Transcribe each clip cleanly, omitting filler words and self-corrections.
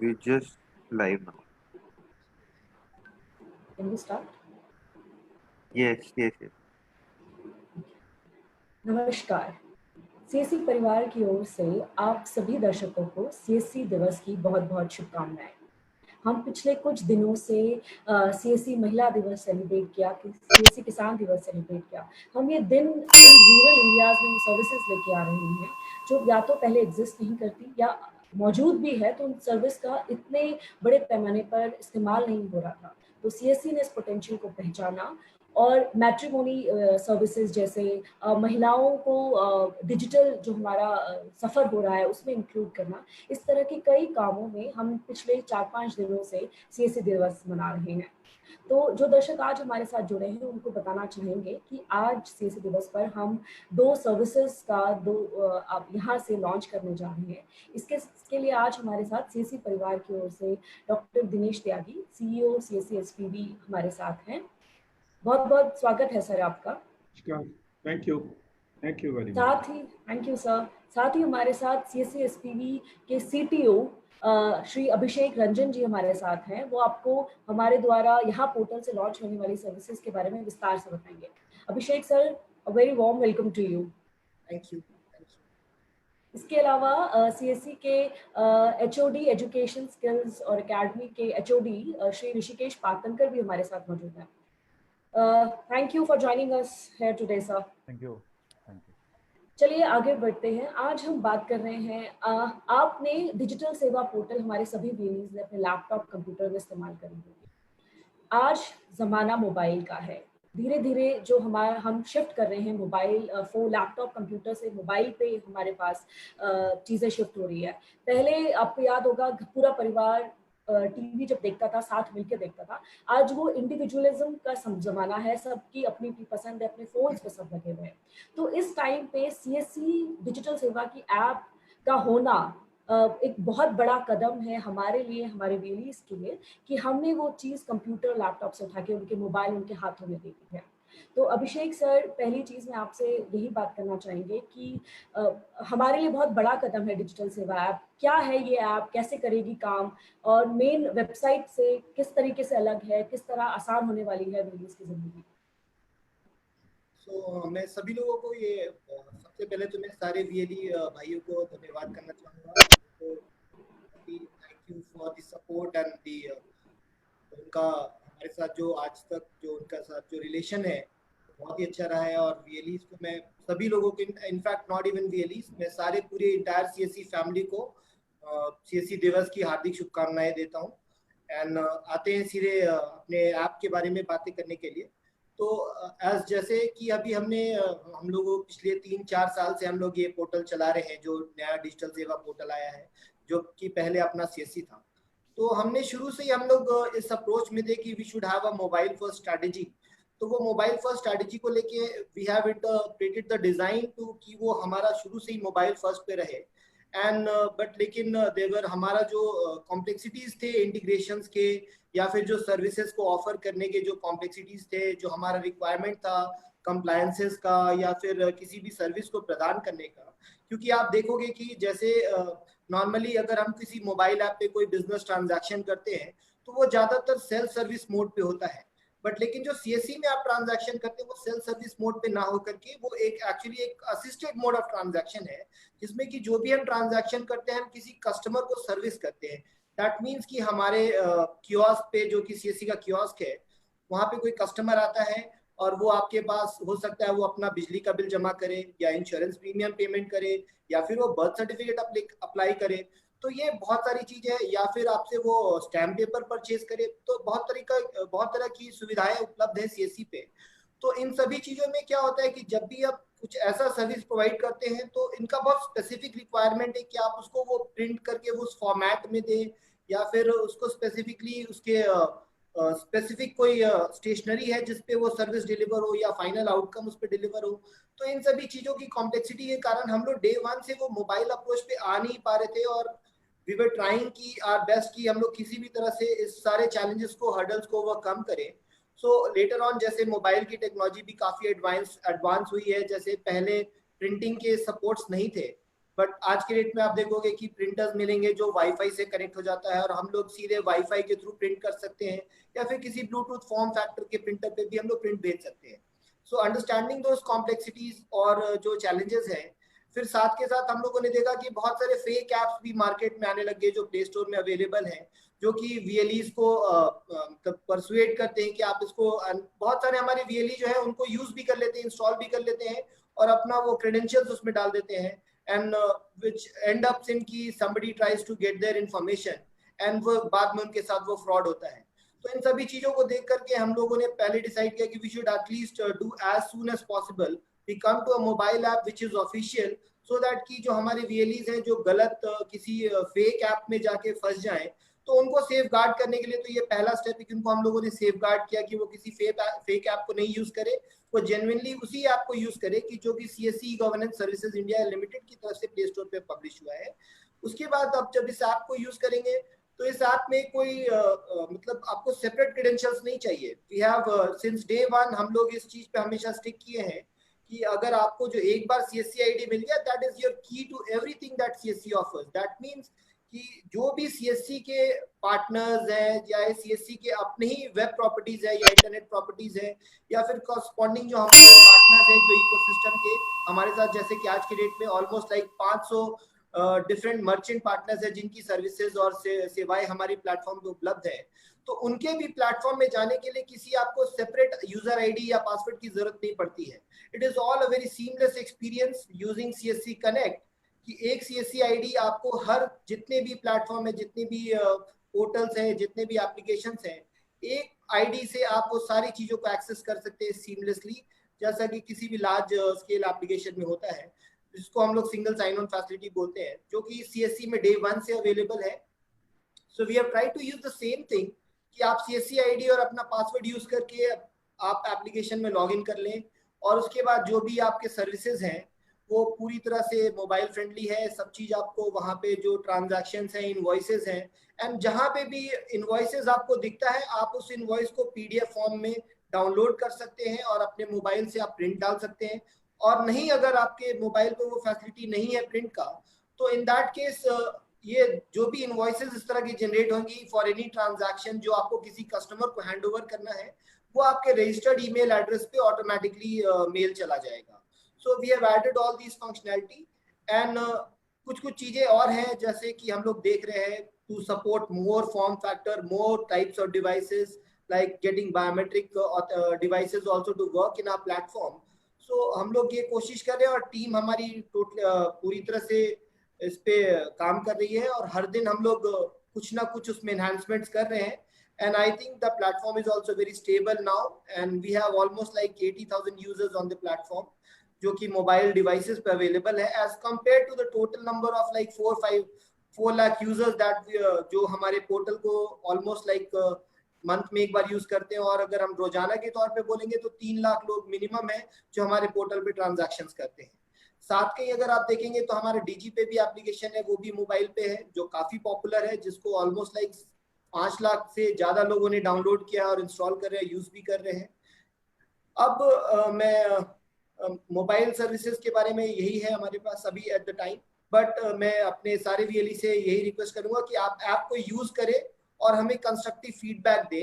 We just live now. Can we start? Yes, yes, yes. नमस्कार। CSC परिवार की ओर से आप सभी दर्शकों को सीएससी दिवस की बहुत-बहुत शुभकामनाएं। हम पिछले कुछ दिनों से सीएससी महिला दिवस सेलिब्रेट किया, सीएससी किसान दिवस सेलिब्रेट किया। हम ये दिन इन रूरल एरियाज में सर्विसेज लेके आ रहे हैं जो या तो पहले एग्जिस्ट नहीं करती या मौजूद भी है तो उन सर्विस का इतने बड़े पैमाने पर इस्तेमाल नहीं हो रहा था। तो सीएससी ने इस पोटेंशियल को पहचाना और मैट्रिमोनी सर्विसेज जैसे महिलाओं को डिजिटल जो हमारा सफ़र हो रहा है उसमें इंक्लूड करना, इस तरह के कई कामों में हम पिछले 4-5 दिनों से सीएससी दिवस मना रहे हैं। तो जो दर्शक आज हमारे साथ जुड़े हैं उनको बताना चाहेंगे कि आज सीएससी दिवस पर हम 2 सर्विसेज का आप यहाँ से लॉन्च करने जा रहे हैं। इसके लिए आज हमारे साथ सीएससी परिवार की ओर से डॉक्टर दिनेश त्यागी, सीईओ सीएससी एसपीवी हमारे साथ हैं। बहुत-बहुत स्वागत है सर आपका। Thank you very much. साथ ही थैंक यू सर। साथ ही हमारे साथ सीएससी एसपीवी के सीटीओ श्री अभिषेक रंजन जी हमारे साथ हैं। वो आपको हमारे द्वारा यहाँ पोर्टल से लॉन्च होने वाली सर्विसेज के बारे में विस्तार से बताएंगे। Abhishek sir, a very warm welcome to you. Thank you. इसके अलावा सीएससी के एचओडी एजुकेशन स्किल्स और एकेडमी के एचओडी श्री ऋषिकेश पातनकर भी हमारे साथ मौजूद हैं। Thank you for joining us here today sir. Thank you. चलिए आगे बढ़ते हैं। आज हम बात कर रहे हैं आपने डिजिटल सेवा पोर्टल हमारे सभी वीएलईज ने अपने लैपटॉप कंप्यूटर में इस्तेमाल करी होगी। आज जमाना मोबाइल का है। धीरे धीरे जो हम शिफ्ट कर रहे हैं मोबाइल फोन लैपटॉप कंप्यूटर से मोबाइल पे हमारे पास चीज़ें शिफ्ट हो रही है। पहले आपको याद होगा पूरा परिवार टीवी जब देखता था साथ मिलकर देखता था। आज वो इंडिविजुअलिज्म का जमाना है, सबकी अपनी अपनी पसंद है, अपने फोन्स पे सब लगे हुए हैं। तो इस टाइम पे सीएससी डिजिटल सेवा की ऐप का होना एक बहुत बड़ा कदम है हमारे लिए, हमारे वीएलईज के लिए, कि हमने वो चीज़ कंप्यूटर लैपटॉप से उठा के उनके मोबाइल उनके हाथों में दे दी है। तो अभिषेक सर, पहली चीज़ मैं आपसे यही बात करना चाहेंगे कि हमारे लिए बहुत बड़ा कदम है डिजिटल सेवा ऐप। क्या है ये ऐप, कैसे करेगी काम और मेन वेबसाइट से किस तरीके से अलग है, किस तरह आसान होने वाली है वीएलईज की जिंदगी? मैं सभी लोगों को ये सबसे पहले तो मैं सारे वीएलई भाइयों को धन्यवाद करना चाहूँगा। तो thank you for the support and उनका हमारे साथ जो आज तक जो उनका साथ जो रिलेशन है बहुत ही अच्छा रहा है। और वीएलईज को मैं सभी लोगों के इनफैक्ट नॉट इवन वीएलईज, मैं सारे पूरे इंटायर सीएससी फैमिली को सीएससी दिवस की हार्दिक शुभकामनाएं देता हूँ। एंड आते हैं सीधे अपने ऐप के बारे में बातें करने के लिए। तो एज जैसे कि अभी हम लोगों पिछले 3-4 साल से हम लोग ये पोर्टल चला रहे हैं, जो नया डिजिटल सेवा पोर्टल आया है जो कि पहले अपना सीएससी था। तो हमने शुरू से ही हम लोग इस अप्रोच में थे कि we should have a mobile first strategy. तो वो मोबाइल फर्स्ट स्ट्रैटेजी को लेके we have it created the design to कि वो हमारा शुरू से ही मोबाइल फर्स्ट पे रहे। एंड बट लेकिन देवर हमारा जो कॉम्प्लेक्सिटीज थे इंटीग्रेशंस के या फिर जो सर्विसेज को ऑफर करने के जो कॉम्प्लेक्सिटीज थे, जो हमारा रिक्वायरमेंट था कंप्लायंसेस का या फिर किसी भी सर्विस को प्रदान करने का। क्योंकि आप देखोगे कि जैसे नॉर्मली अगर हम किसी मोबाइल ऐप पे कोई बिजनेस ट्रांजैक्शन करते हैं तो वो ज्यादातर सेल्फ सर्विस मोड पे होता है। बट लेकिन जो सीएससी में आप ट्रांजैक्शन करते हैं वो सेल्फ सर्विस मोड पे ना होकर के वो एक एक्चुअली एक असिस्टेड मोड ऑफ ट्रांजैक्शन है, जिसमें कि जो भी हम ट्रांजैक्शन करते हैं हम किसी कस्टमर को सर्विस करते हैं। दैट मीन्स कि हमारे कियोस्क पे, जो कि सीएससी का कियोस्क है, वहां पे कोई कस्टमर आता है और वो आपके पास हो सकता है वो अपना बिजली का बिल जमा करे या इंश्योरेंस प्रीमियम पेमेंट करे या फिर वो बर्थ सर्टिफिकेट अप्लाई करे। तो ये बहुत सारी चीजें है, या फिर आपसे वो स्टैम्प पेपर परचेज करे। तो बहुत तरह की सुविधाएं उपलब्ध है सीएससी पे। तो इन सभी चीजों में क्या होता है कि जब भी आप कुछ ऐसा सर्विस प्रोवाइड करते हैं तो इनका बहुत स्पेसिफिक रिक्वायरमेंट है कि आप उसको वो प्रिंट करके वो उस फॉर्मेट में दें या फिर उसको स्पेसिफिकली उसके स्पेसिफिक कोई स्टेशनरी है जिसपे वो सर्विस डिलीवर हो या फाइनल आउटकम उस पर डिलीवर हो। तो इन सभी चीजों की कॉम्प्लेक्सिटी के कारण हम लोग डे वन से वो मोबाइल अप्रोच पे आ नहीं पा रहे थे और वी वर ट्राइंग की आर बेस्ट कि हम लोग किसी भी तरह से इस सारे चैलेंजेस को, हर्डल्स को वो कम करें। सो लेटर ऑन जैसे मोबाइल की टेक्नोलॉजी भी काफी एडवांस हुई है। जैसे पहले प्रिंटिंग के सपोर्ट्स नहीं थे, बट आज के डेट में आप देखोगे कि प्रिंटर्स मिलेंगे जो वाईफाई से कनेक्ट हो जाता है और हम लोग सीधे वाईफाई के थ्रू प्रिंट कर सकते हैं, या फिर किसी ब्लूटूथ फॉर्म फैक्टर के प्रिंटर पे भी हम लोग प्रिंट भेज सकते हैं। सो अंडरस्टैंडिंग दोस कॉम्प्लेक्सिटीज और जो चैलेंजेस हैं, फिर साथ के साथ हम लोगों ने देखा कि बहुत सारे फेक ऐप्स भी मार्केट में आने लगे जो प्ले स्टोर में अवेलेबल हैं, जो कि VLEs को परसुएट करते हैं कि आप इसको, बहुत सारे हमारे VLE जो है उनको यूज भी कर लेते हैं, इंस्टॉल भी कर लेते हैं और अपना वो क्रेडेंशियल्स उसमें डाल देते हैं, एंड विच एंड अप्स इन की somebody tries to get their information and वो बाद में उनके साथ वो फ्रॉड होता है। तो इन सभी चीजों को देख करके हम लोगों ने पहले डिसाइड किया कि we should at least do as soon as possible we come to a mobile app which is official, so that कि जो हमारे VLEs हैं जो गलत किसी फेक ऐप में जाके फंस जाएं, तो उनको सेफ गार्ड करने के लिए तो ये पहला स्टेप है कि उनको हम लोगों ने सेफ गार्ड किया कि वो किसी फेक ऐप को नहीं यूज करे, वो जेन्युइनली उसी ऐप को यूज करे कि जो कि CSE governance services India limited की तरफ से प्ले स्टोर पे पब्लिश हुआ है। उसके बाद अब जब इस ऐप को यूज करेंगे तो इस ऐप में कोई मतलब आपको सेपरेट क्रेडेंशियल्स नहीं चाहिए। We have since day one हम लोग इस चीज पे हमेशा स्टिक किए हैं कि अगर आपको जो एक बार CSE ID मिल गया, that is your key to everything that CSE offers. That means कि जो भी CSE के पार्टनर्स हैं या CSE के अपने ही वेब प्रॉपर्टीज है या इंटरनेट प्रॉपर्टीज है या फिर कॉरस्पॉन्डिंग जो हमारे पार्टनर्स हैं जो इकोसिस्टम के हमारे साथ, जैसे कि आज की डेट में almost like 500 different merchant partners है जिनकी सर्विसेज और सेवाएं हमारी प्लेटफॉर्म पे उपलब्ध है, तो उनके भी प्लेटफॉर्म में जाने के लिए किसी आपको सेपरेट यूजर ID या पासवर्ड की जरूरत नहीं पड़ती है। It is all a very seamless experience using CSE connect, कि एक CSE ID आपको हर जितने भी प्लेटफॉर्म है, जितने भी पोर्टल्स हैं, जितने भी एप्लीकेशंस हैं, एक ID से आप वो सारी चीजों को एक्सेस कर सकते हैं सीमलेसली, जैसा कि किसी भी लार्ज स्केल एप्लीकेशन में होता है, जिसको हम लोग सिंगल साइन ऑन फैसिलिटी बोलते हैं, जो कि CSE में डे 1 से अवेलेबल है। So we have tried to use the same thing कि आप CSE ID और अपना पासवर्ड यूज करके आप एप्लीकेशन में लॉग इन कर लें, और उसके बाद जो भी आपके सर्विसेज हैं वो पूरी तरह से मोबाइल फ्रेंडली है। सब चीज आपको वहाँ पे जो ट्रांजैक्शंस हैं, इनवॉइसेस हैं, एंड जहाँ पे भी इनवॉइसेस आपको दिखता है आप उस इनवॉइस को PDF फॉर्म में डाउनलोड कर सकते हैं और अपने मोबाइल से आप प्रिंट डाल सकते हैं। और नहीं, अगर आपके मोबाइल पे वो फैसिलिटी नहीं है प्रिंट का, तो इन दैट केस ये जो भी इनवॉइसेस इस तरह की जनरेट होंगी फॉर एनी ट्रांजैक्शन जो आपको किसी कस्टमर को हैंड ओवर करना है, वो आपके रजिस्टर्ड ईमेल एड्रेस पे ऑटोमेटिकली मेल चला जाएगा। So we have added all this functionality, and कुछ चीजें और हैं जैसे कि हम लोग देख रहे हैं to support more form factor, more types of devices, like getting biometric devices also to work in our platform. So हम लोग ये कोशिश कर रहे हैं और टीम हमारी टोटल पूरी तरह से इस पे काम कर रही है, और हर दिन हम लोग कुछ ना कुछ उसमें enhancements कर रहे हैं। And I think the platform is also very stable now, and we have almost like 80,000 users on the platform, जो कि मोबाइल डिवाइसेस पे अवेलेबल है, as compare to the total number of like 4 lakh users that जो हमारे portal को almost like month में एक बार use करते हैं। और अगर हम रोजाना के तौर पे बोलेंगे तो 3 लाख लोग मिनिमम है जो हमारे पोर्टल पे ट्रांजैक्शंस करते हैं। साथ के अगर आप देखेंगे तो हमारे DG पे भी एप्लीकेशन है, वो भी मोबाइल पे है, जो काफी पॉपुलर है, जिसको ऑलमोस्ट लाइक 5 लाख से ज्यादा लोगों ने डाउनलोड किया और इंस्टॉल कर रहे हैं, यूज भी कर रहे हैं। अब मैं मोबाइल सर्विसेज के बारे में यही है हमारे पास अभी एट द टाइम, बट मैं अपने सारे VLE से यही रिक्वेस्ट करूंगा कि आप ऐप को यूज करें और हमें कंस्ट्रक्टिव फीडबैक दे।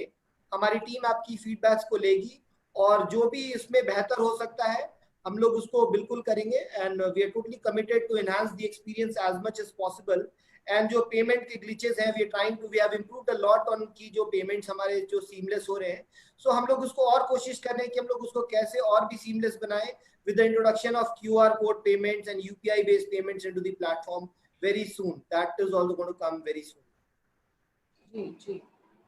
हमारी टीम आपकी फीडबैक्स को लेगी और जो भी इसमें बेहतर हो सकता है हम लोग उसको बिल्कुल करेंगे, and we are totally committed to enhance the experience as much as possible. And जो पेमेंट के ग्लिचेस हैं, we have improved a lot on की जो पेमेंट्स हमारे जो सीमलेस हो रहे हैं। सो हम लोग उसको और कोशिश कर रहे हैं कि हम लोग उसको कैसे और भी सीमलेस बनाएं with the introduction of QR code payments and UPI based payments into the platform very soon. That is also going to come very soon. जी,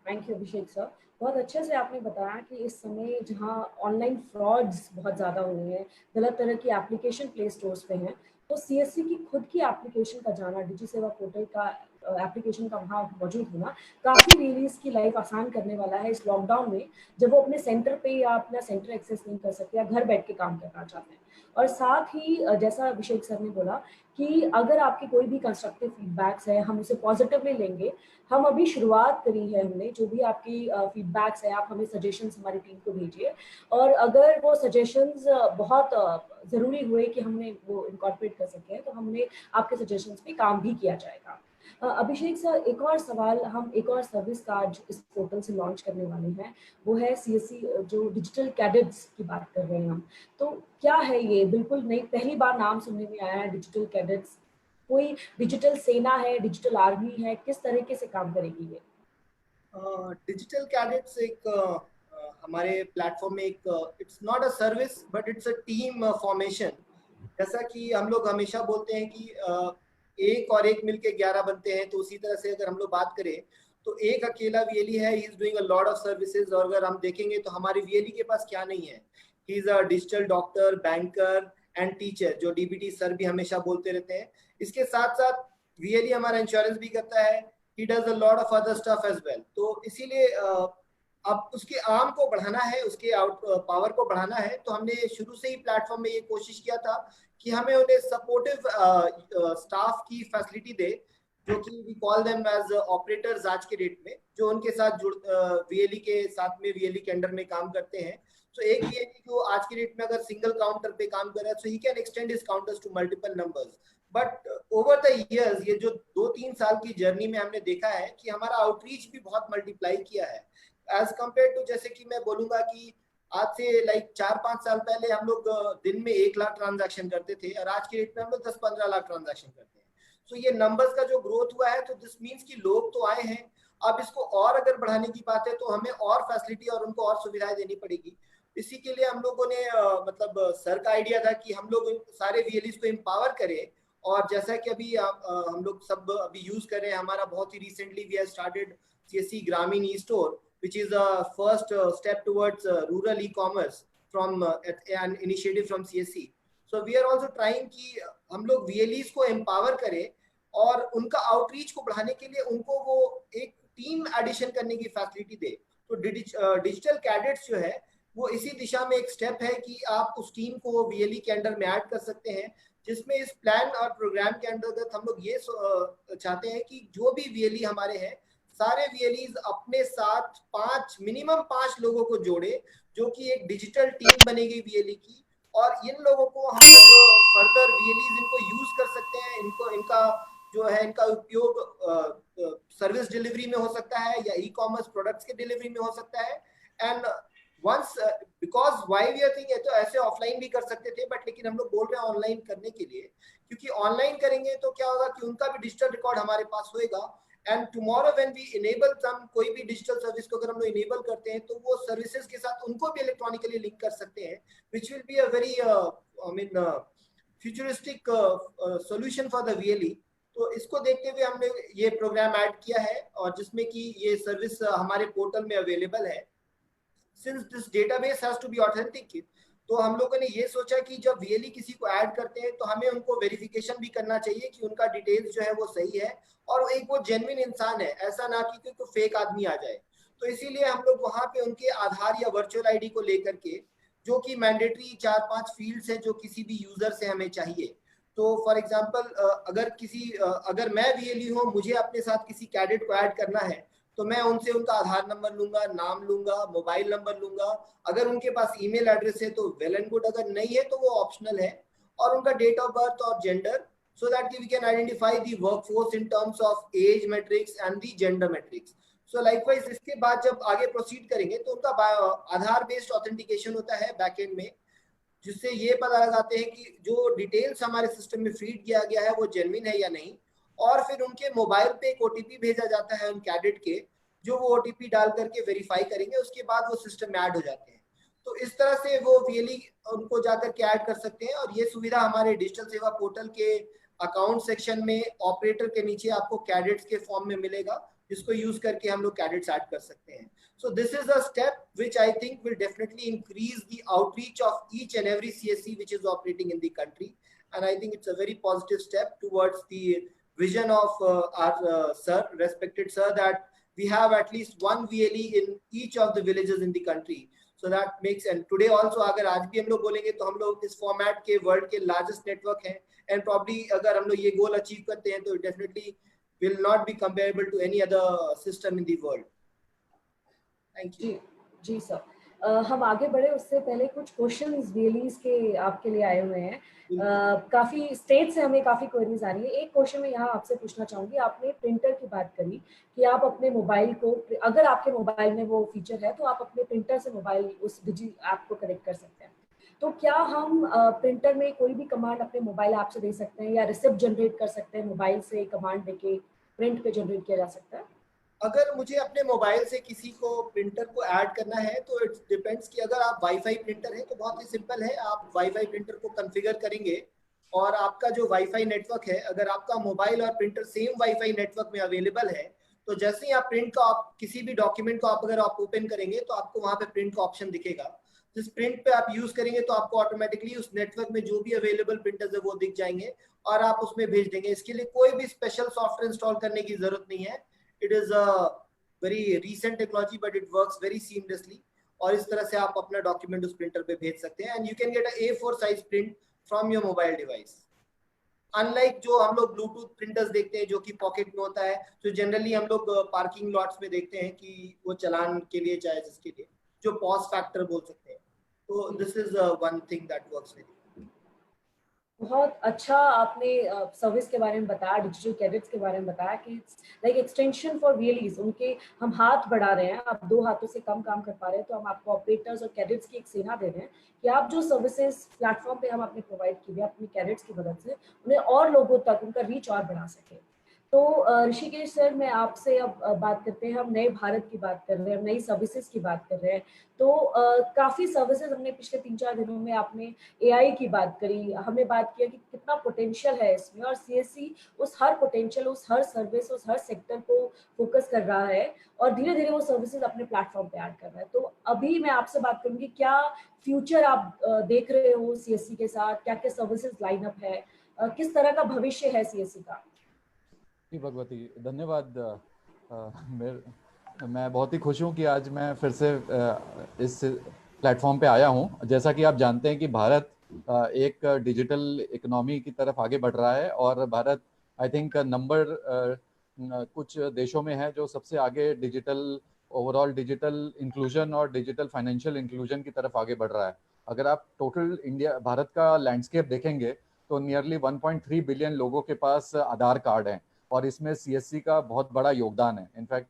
थैंक यू अभिषेक सर। बहुत अच्छे से आपने बताया कि इस समय जहां ऑनलाइन फ्रॉड्स बहुत ज़्यादा हो रहे हैं, गलत तरह की एप्लीकेशन प्ले स्टोर्स पे हैं, तो CSE की खुद की एप्लीकेशन का जाना, डिजी सेवा पोर्टल का एप्लीकेशन का वहाँ मौजूद होना काफ़ी VLEs की लाइफ आसान करने वाला है इस लॉकडाउन में, जब वो अपने सेंटर पे या अपना सेंटर एक्सेस नहीं कर सकते या घर बैठ के काम करना चाहते हैं। और साथ ही जैसा अभिषेक सर ने बोला कि अगर आपके कोई भी कंस्ट्रक्टिव फीडबैक्स है, हम उसे पॉजिटिवली लेंगे। हम अभी शुरुआत करी है हमने, जो भी आपकी फीडबैक्स है, आप हमें सजेशंस हमारी टीम को भेजिए, और अगर वो सजेशंस बहुत ज़रूरी हुए कि हमने वो इनकॉर्पोरेट कर सके, तो हमने आपके सजेशंस पे काम भी किया जाएगा। अभिषेक सर, एक और सवाल, हम एक और सर्विस का आज इस पोर्टल से लॉन्च करने वाले हैं, वो है CSC जो डिजिटल कैडेट्स की बात कर रहे हैं हम। तो क्या है ये? बिल्कुल नई, पहली बार नाम सुनने में आया है डिजिटल कैडेट्स। कोई डिजिटल सेना है, डिजिटल आर्मी है, किस तरीके से काम करेगी ये? डिजिटल कैडेट्स एक हमारे प्लेटफॉर्म में एक it's not a service but it's a team formation. जैसा कि हम लोग हमेशा बोलते हैं कि एक और एक मिलके 11 बनते हैं, तो उसी तरह से अगर हम लोग बात करें तो एक अकेला VLE है, he is doing a lot of services. और अगर हम देखेंगे तो हमारे VLE के पास क्या नहीं है, he is a digital doctor, banker and teacher, जो DBT सर भी हमेशा बोलते रहते हैं। इसके साथ साथ VLE हमारा इंश्योरेंस भी करता है, he does a lot of other stuff as well। तो इसीलिए अब उसके आर्म को बढ़ाना है, उसके आउट पावर को बढ़ाना है, तो हमने शुरू से ही प्लेटफॉर्म में ये कोशिश किया था कि हमें उन्हें सपोर्टिव स्टाफ की फैसिलिटी दे, जो कि we call them as operators आज के डेट में, जो उनके साथ जुड़ VLE के साथ में VLE के अंडर में काम करते हैं। तो एक VLE जो आज के डेट में अगर सिंगल काउंटर पे काम कर रहा है, so he can extend his counters to multiple numbers. But over the years, ये जो 2-3 साल की जर्नी में हमने देखा है कि हमारा आउटरीच भी बहुत मल्टीप्लाई किया है एज कम्पेयर टू, जैसे कि मैं बोलूंगा कि आज से लाइक 4-5 साल पहले हम लोग दिन में 1 लाख ट्रांजैक्शन करते थे, और आज के डेट में हम लोग 10-15 लाख ट्रांजैक्शन करते हैं। तो ये नंबर्स का जो ग्रोथ हुआ है, तो दिस मीन्स कि लोग तो आए हैं। अब इसको और अगर बढ़ाने की बात है, तो हमें और फैसिलिटी और उनको और सुविधाएं देनी पड़ेगी। इसी के लिए हम लोगों ने मतलब सर का आइडिया था कि हम लोग सारे VLEs को एम्पावर करें। और जैसा कि अभी हम लोग सब अभी यूज कर रहे हैं, हमारा बहुत ही recently we have started CSC Grameen ई-स्टोर, which is the first step towards rural e-commerce from an initiative from CSC। So we are also trying कि हम लोग VLEs को empower करें और उनका outreach को बढ़ाने के लिए उनको वो एक टीम एडिशन करने की फैसिलिटी दे। तो डिजिटल कैडेट्स जो है वो इसी दिशा में एक स्टेप है कि आप उस टीम को VLE के अंडर में ऐड कर सकते हैं, जिसमें इस प्लान और प्रोग्राम के अंतर्गत हम लोग ये चाहते हैं कि जो भी VLE हमारे हैं, सारे VLEs अपने साथ मिनिमम 5 लोगों को जोड़े, जो कि एक डिजिटल टीम बनेगी VLE की। और इन लोगों को हम लोग फर्दर VLEs इनको यूज कर सकते हैं, इनको इनका जो है इनका उपयोग सर्विस डिलीवरी में हो सकता है या ई-कॉमर्स प्रोडक्ट्स के डिलीवरी में हो सकता है। And once because why we are thinking, तो ऐसे ऑफलाइन भी कर सकते थे, बट लेकिन हम लोग बोल रहे हैं ऑनलाइन करने के लिए, क्योंकि ऑनलाइन करेंगे तो क्या होगा कि उनका भी डिजिटल रिकॉर्ड हमारे पास होएगा। And tomorrow when we enable some कोई भी डिजिटल सर्विस को अगर हम लोग इनेबल करते हैं, तो वो सर्विसेज के साथ उनको भी इलेक्ट्रॉनिकली लिंक कर सकते हैं, which will be a very I mean futuristic solution for the VLE। तो इसको देखते हुए हमने ये प्रोग्राम ऐड किया है, और जिसमें कि ये सर्विस हमारे पोर्टल में अवेलेबल है। Since this database has to be authentic, तो हम लोगों ने ये सोचा कि जब VLE किसी को ऐड करते हैं, तो हमें उनको वेरिफिकेशन भी करना चाहिए कि उनका डिटेल्स जो है वो सही है, और एक वो जेन्युइन इंसान है, ऐसा ना कि कोई फेक आदमी आ जाए। तो इसीलिए हम लोग वहां पे उनके आधार या वर्चुअल आईडी को लेकर के, जो कि मैंडेटरी 4-5 फील्ड्स हैं जो किसी भी यूजर से हमें चाहिए। तो फॉर एग्जांपल अगर मैं VLE हूँ, मुझे अपने साथ किसी कैडेट को ऐड करना है, तो मैं उनसे उनका आधार नंबर लूंगा, नाम लूंगा, मोबाइल नंबर लूंगा। अगर उनके पास ईमेल एड्रेस है तो वेल एंड गुड, अगर नहीं है तो वो ऑप्शनल है, और उनका डेट ऑफ बर्थ और gender, so that we can identify the workforce in terms of age metrics and the gender metrics। so likewise इसके बाद जब आगे प्रोसीड करेंगे, तो उनका आधार बेस्ड ऑथेंटिकेशन होता है बैकएंड में, जिससे ये पता लगाते हैं कि जो डिटेल्स हमारे सिस्टम में फीड किया गया है वो जेन्युइन है या नहीं। और फिर उनके मोबाइल पे एक OTP भेजा जाता है उन कैडेट के, जो वो OTP डाल करके वेरीफाई करेंगे, उसके बाद वो सिस्टम में ऐड हो जाते हैं। तो इस तरह से वो VLE उनको जाकर के ऐड कर सकते हैं, और ये सुविधा हमारे डिजिटल सेवा पोर्टल के अकाउंट सेक्शन में ऑपरेटर के नीचे आपको कैडेट्स के फॉर्म में मिलेगा, जिसको यूज करके हम लोग कैडेट्स ऐड कर सकते हैं। So this is a step which I think will definitely increase the outreach of each and every CSC which is operating in the country, and I think it's a very positive step towards the vision of our sir, respected sir, that we have at least one VLE in each of the villages in the country. So that makes, and today also अगर आज भी हम लोग बोलेंगे तो हम लोग इस फॉर्मेट के वर्ल्ड के लार्जेस्ट नेटवर्क हैं, एंड प्रॉब्ली अगर हम लोग ये गोल अचीव करते हैं तो definitely will not be comparable to any other system in the world. Thank you. जी सर, हम आगे बढ़े उससे पहले कुछ क्वेश्चंस VLEs के आपके लिए आए हुए हैं। काफी स्टेट से हमें काफी क्वेरीज आ रही है। एक क्वेश्चन मैं यहाँ आपसे पूछना चाहूंगी, आपने प्रिंटर की बात करी कि आप अपने मोबाइल को, अगर आपके मोबाइल में वो फीचर है तो आप अपने प्रिंटर से मोबाइल उस डिजी ऐप को कनेक्ट कर सकते हैं। तो क्या हम प्रिंटर में कोई भी कमांड अपने मोबाइल ऐप से दे सकते हैं या रिसिप्ट जनरेट कर सकते हैं मोबाइल से, कमांड देके प्रिंट पे जनरेट किया जा सकता है? अगर मुझे अपने मोबाइल से किसी को प्रिंटर को ऐड करना है तो इट डिपेंड्स कि अगर आप वाईफाई प्रिंटर है तो बहुत ही सिंपल है, आप वाईफाई प्रिंटर को कॉन्फ़िगर करेंगे और आपका जो वाईफाई नेटवर्क है, अगर आपका मोबाइल और प्रिंटर सेम वाईफाई नेटवर्क में अवेलेबल है तो जैसे ही आप प्रिंट का, आप किसी भी डॉक्यूमेंट को आप अगर आप ओपन करेंगे तो आपको वहां पे प्रिंट का ऑप्शन दिखेगा। जिस प्रिंट पे आप यूज करेंगे तो आपको ऑटोमेटिकली उस नेटवर्क में जो भी अवेलेबल प्रिंटर्स है वो दिख जाएंगे और आप उसमें भेज देंगे। इसके लिए कोई भी स्पेशल सॉफ्टवेयर इंस्टॉल करने की जरूरत नहीं है। It is a very recent technology but it works very seamlessly, और इस तरह से आप अपना डॉक्यूमेंट उस प्रिंटर पे भेज सकते हैं and you can get a A4 size print from your mobile device. Unlike जो हम लोग ब्लूटूथ प्रिंटर्स देखते हैं जो कि पॉकेट में होता है, तो जनरली हम लोग पार्किंग लॉट्स में देखते हैं कि वो चलान के लिए चाहे जिसके लिए, जो पॉज फैक्टर बोल सकते हैं। तो this is one thing that works very. बहुत अच्छा आपने सर्विस के बारे में बताया, डिजिटल कैडेट्स के बारे में बताया कि लाइक एक्सटेंशन फॉर VLEs, उनके हम हाथ बढ़ा रहे हैं, आप 2 हाथों से कम काम कर पा रहे हैं तो हम आपको ऑपरेटर्स और कैडेट्स की एक सेना दे रहे हैं कि आप जो सर्विसेज प्लेटफॉर्म पे हम अपने प्रोवाइड किए अपने कैडेट्स की मदद से उन्हें और लोगों तक उनका रीच और बढ़ा सके। तो ऋषिकेश सर, मैं आपसे अब बात करते हैं, हम नए भारत की बात कर रहे हैं, नई सर्विसेज की बात कर रहे हैं। तो काफ़ी सर्विसेज हमने पिछले 3-4 दिनों में, आपने AI की बात करी, हमने बात किया कि कितना पोटेंशियल है इसमें, और CSC उस हर पोटेंशियल, उस हर सर्विस, उस हर सेक्टर को फोकस कर रहा है और धीरे धीरे वो सर्विसेज अपने प्लेटफॉर्म पे ऐड कर रहा है। तो अभी मैं आपसे बात करूंगी, क्या फ्यूचर आप देख रहे हो CSC के साथ, क्या क्या सर्विसेज लाइनअप है, किस तरह का भविष्य है CSC का? जी भगवती, धन्यवाद। मैं बहुत ही खुश हूँ कि आज मैं फिर से इस प्लेटफॉर्म पे आया हूँ। जैसा कि आप जानते हैं कि भारत एक डिजिटल इकोनॉमी की तरफ आगे बढ़ रहा है और भारत आई थिंक नंबर कुछ देशों में है जो सबसे आगे डिजिटल, ओवरऑल डिजिटल इंक्लूजन और डिजिटल फाइनेंशियल इंक्लूजन की तरफ आगे बढ़ रहा है। अगर आप टोटल इंडिया, भारत का लैंडस्केप देखेंगे तो नियरली 1.3 बिलियन लोगों के पास आधार कार्ड हैं और इसमें CSC का बहुत बड़ा योगदान है। In fact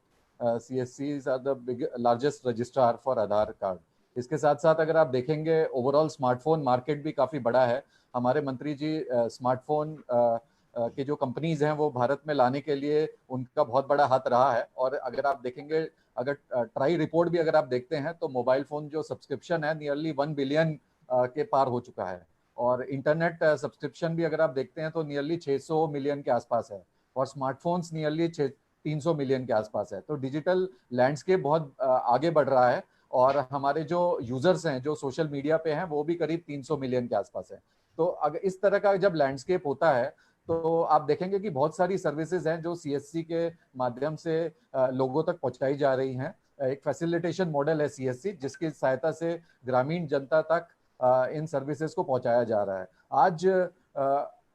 CSCs are the largest registrar for Aadhaar card. इसके साथ साथ अगर आप देखेंगे ओवरऑल स्मार्टफोन मार्केट भी काफ़ी बड़ा है। हमारे मंत्री जी स्मार्टफोन की जो कंपनीज हैं वो भारत में लाने के लिए उनका बहुत बड़ा हाथ रहा है। और अगर आप देखेंगे, अगर ट्राई रिपोर्ट भी अगर आप देखते हैं तो मोबाइल फ़ोन जो सब्सक्रिप्शन है नियरली 1 बिलियन के पार हो चुका है, और इंटरनेट सब्सक्रिप्शन भी अगर आप देखते हैं तो नियरली 600 मिलियन के आसपास है, और स्मार्टफोन्स नियरली 300 मिलियन के आसपास है। तो डिजिटल लैंडस्केप बहुत आगे बढ़ रहा है और हमारे जो यूजर्स हैं जो सोशल मीडिया पे हैं वो भी करीब 300 मिलियन के आसपास है। तो अगर इस तरह का जब लैंडस्केप होता है तो आप देखेंगे कि बहुत सारी सर्विसेज हैं जो CSC के माध्यम से लोगों तक पहुंचाई जा रही हैं। एक फैसिलिटेशन मॉडल है CSC जिसकी सहायता से ग्रामीण जनता तक इन सर्विसेज को पहुंचाया जा रहा है। आज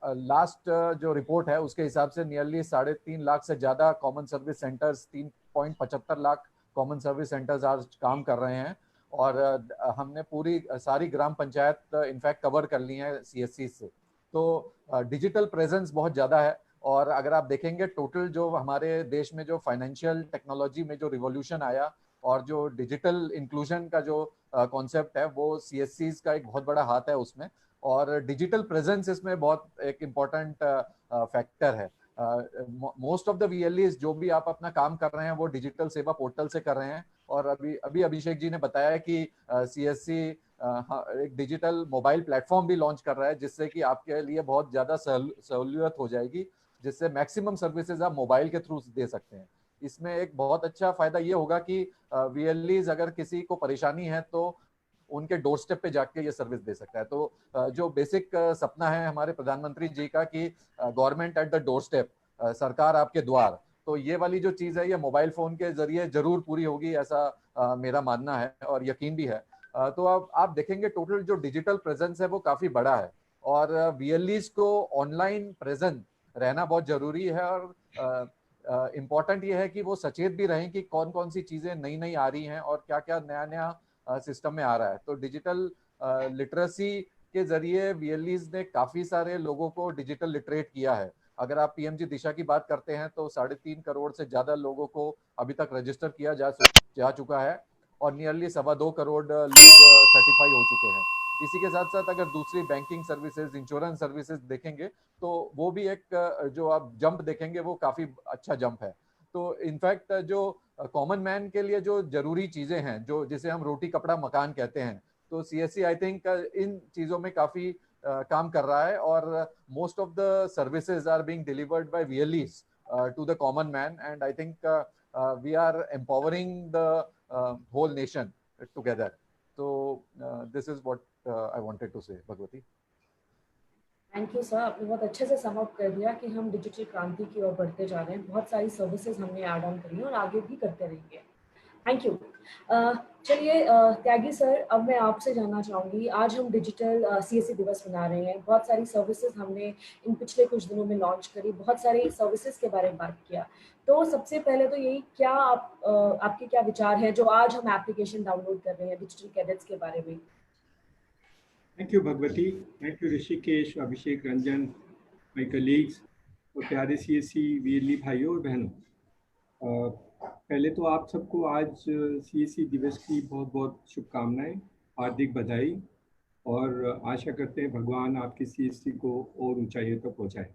लास्ट जो रिपोर्ट है उसके हिसाब से नियरली 3.5 लाख से ज़्यादा common service centres, 3.75 lakh common service centres आज काम कर रहे हैं, और हमने पूरी सारी ग्राम पंचायत इनफैक्ट कवर कर ली है CSC से। तो डिजिटल प्रेजेंस बहुत ज़्यादा है। और अगर आप देखेंगे टोटल जो हमारे देश में जो फाइनेंशियल टेक्नोलॉजी में जो रिवॉल्यूशन आया और जो डिजिटल इंक्लूजन का जो कॉन्सेप्ट है वो CSCs का एक बहुत बड़ा हाथ है उसमें, और डिजिटल प्रेजेंस इसमें बहुत एक इम्पॉर्टेंट फैक्टर है। मोस्ट ऑफ द VLEs जो भी आप अपना काम कर रहे हैं वो डिजिटल सेवा पोर्टल से कर रहे हैं, और अभी अभिषेक जी ने बताया कि CSC एक डिजिटल मोबाइल प्लेटफॉर्म भी लॉन्च कर रहा है जिससे कि आपके लिए बहुत ज़्यादा सहूलियत हो जाएगी, जिससे मैक्सिमम सर्विसेज आप मोबाइल के थ्रू दे सकते हैं। इसमें एक बहुत अच्छा फायदा ये होगा कि VLEs अगर किसी को परेशानी है तो उनके डोर स्टेप पे जाके ये सर्विस दे सकता है। तो जो बेसिक सपना है हमारे प्रधानमंत्री जी का कि government at the door step, सरकार आपके द्वार, तो ये वाली जो चीज़ है ये मोबाइल फ़ोन के ज़रिए ज़रूर पूरी होगी, ऐसा मेरा मानना है और यकीन भी है। तो अब आप देखेंगे टोटल जो डिजिटल प्रेजेंस है वो काफ़ी बड़ा है और VLEs को ऑनलाइन प्रेजेंट रहना बहुत ज़रूरी है और इम्पॉर्टेंट ये है कि वो सचेत भी रहें कि कौन कौन सी चीज़ें नई नई आ रही हैं और क्या क्या नया नया सिस्टम में आ रहा है। तो डिजिटल लिटरेसी के जरिए VLEs ने काफ़ी सारे लोगों को डिजिटल लिटरेट किया है। अगर आप PMG दिशा की बात करते हैं तो 3.5 करोड़ से ज़्यादा लोगों को अभी तक रजिस्टर किया जा चुका है और नियरली 2.25 करोड़ लोग सर्टिफाई हो चुके हैं। इसी के साथ साथ अगर दूसरी बैंकिंग सर्विसेज, इंश्योरेंस सर्विसेज देखेंगे तो वो भी एक जो आप जंप देखेंगे वो काफ़ी अच्छा जंप है। तो इनफैक्ट जो कॉमन मैन के लिए जो जरूरी चीज़ें हैं, जो जिसे हम रोटी कपड़ा मकान कहते हैं, तो CSC आई थिंक इन चीज़ों में काफ़ी काम कर रहा है और most of the services are being delivered by VLEs to the common man, and I think we are empowering the whole nation together. So this is what I wanted to say, Bhagwati. Thank you sir, आपने बहुत अच्छे से sum up कर दिया कि हम digital क्रांति की ओर बढ़ते जा रहे हैं। बहुत सारी सर्विसेज हमने ऐड ऑन करी हैं और आगे भी करते रहेंगे। Thank you. चलिए त्यागी सर, अब मैं आपसे जानना चाहूँगी, आज हम डिजिटल CSC दिवस मना रहे हैं। बहुत सारी सर्विसेज हमने इन पिछले कुछ दिनों में लॉन्च करी, बहुत सारी सर्विसेज के बारे में बात किया। तो सबसे पहले तो यही, क्या आपके क्या विचार हैं जो आज हम एप्लीकेशन डाउनलोड कर रहे हैं डिजिटल कैडेट्स के बारे में? Thank you Bhagwati, thank you Rishikesh, Abhishek, Ranjan, my colleagues और प्यारे CSC VLE भाइयों और बहनों। पहले तो आप सबको आज CSC दिवस की बहुत बहुत शुभकामनाएं, हार्दिक बधाई और आशा करते हैं भगवान आपकी CSC को और ऊंचाइयों तक पहुंचाए।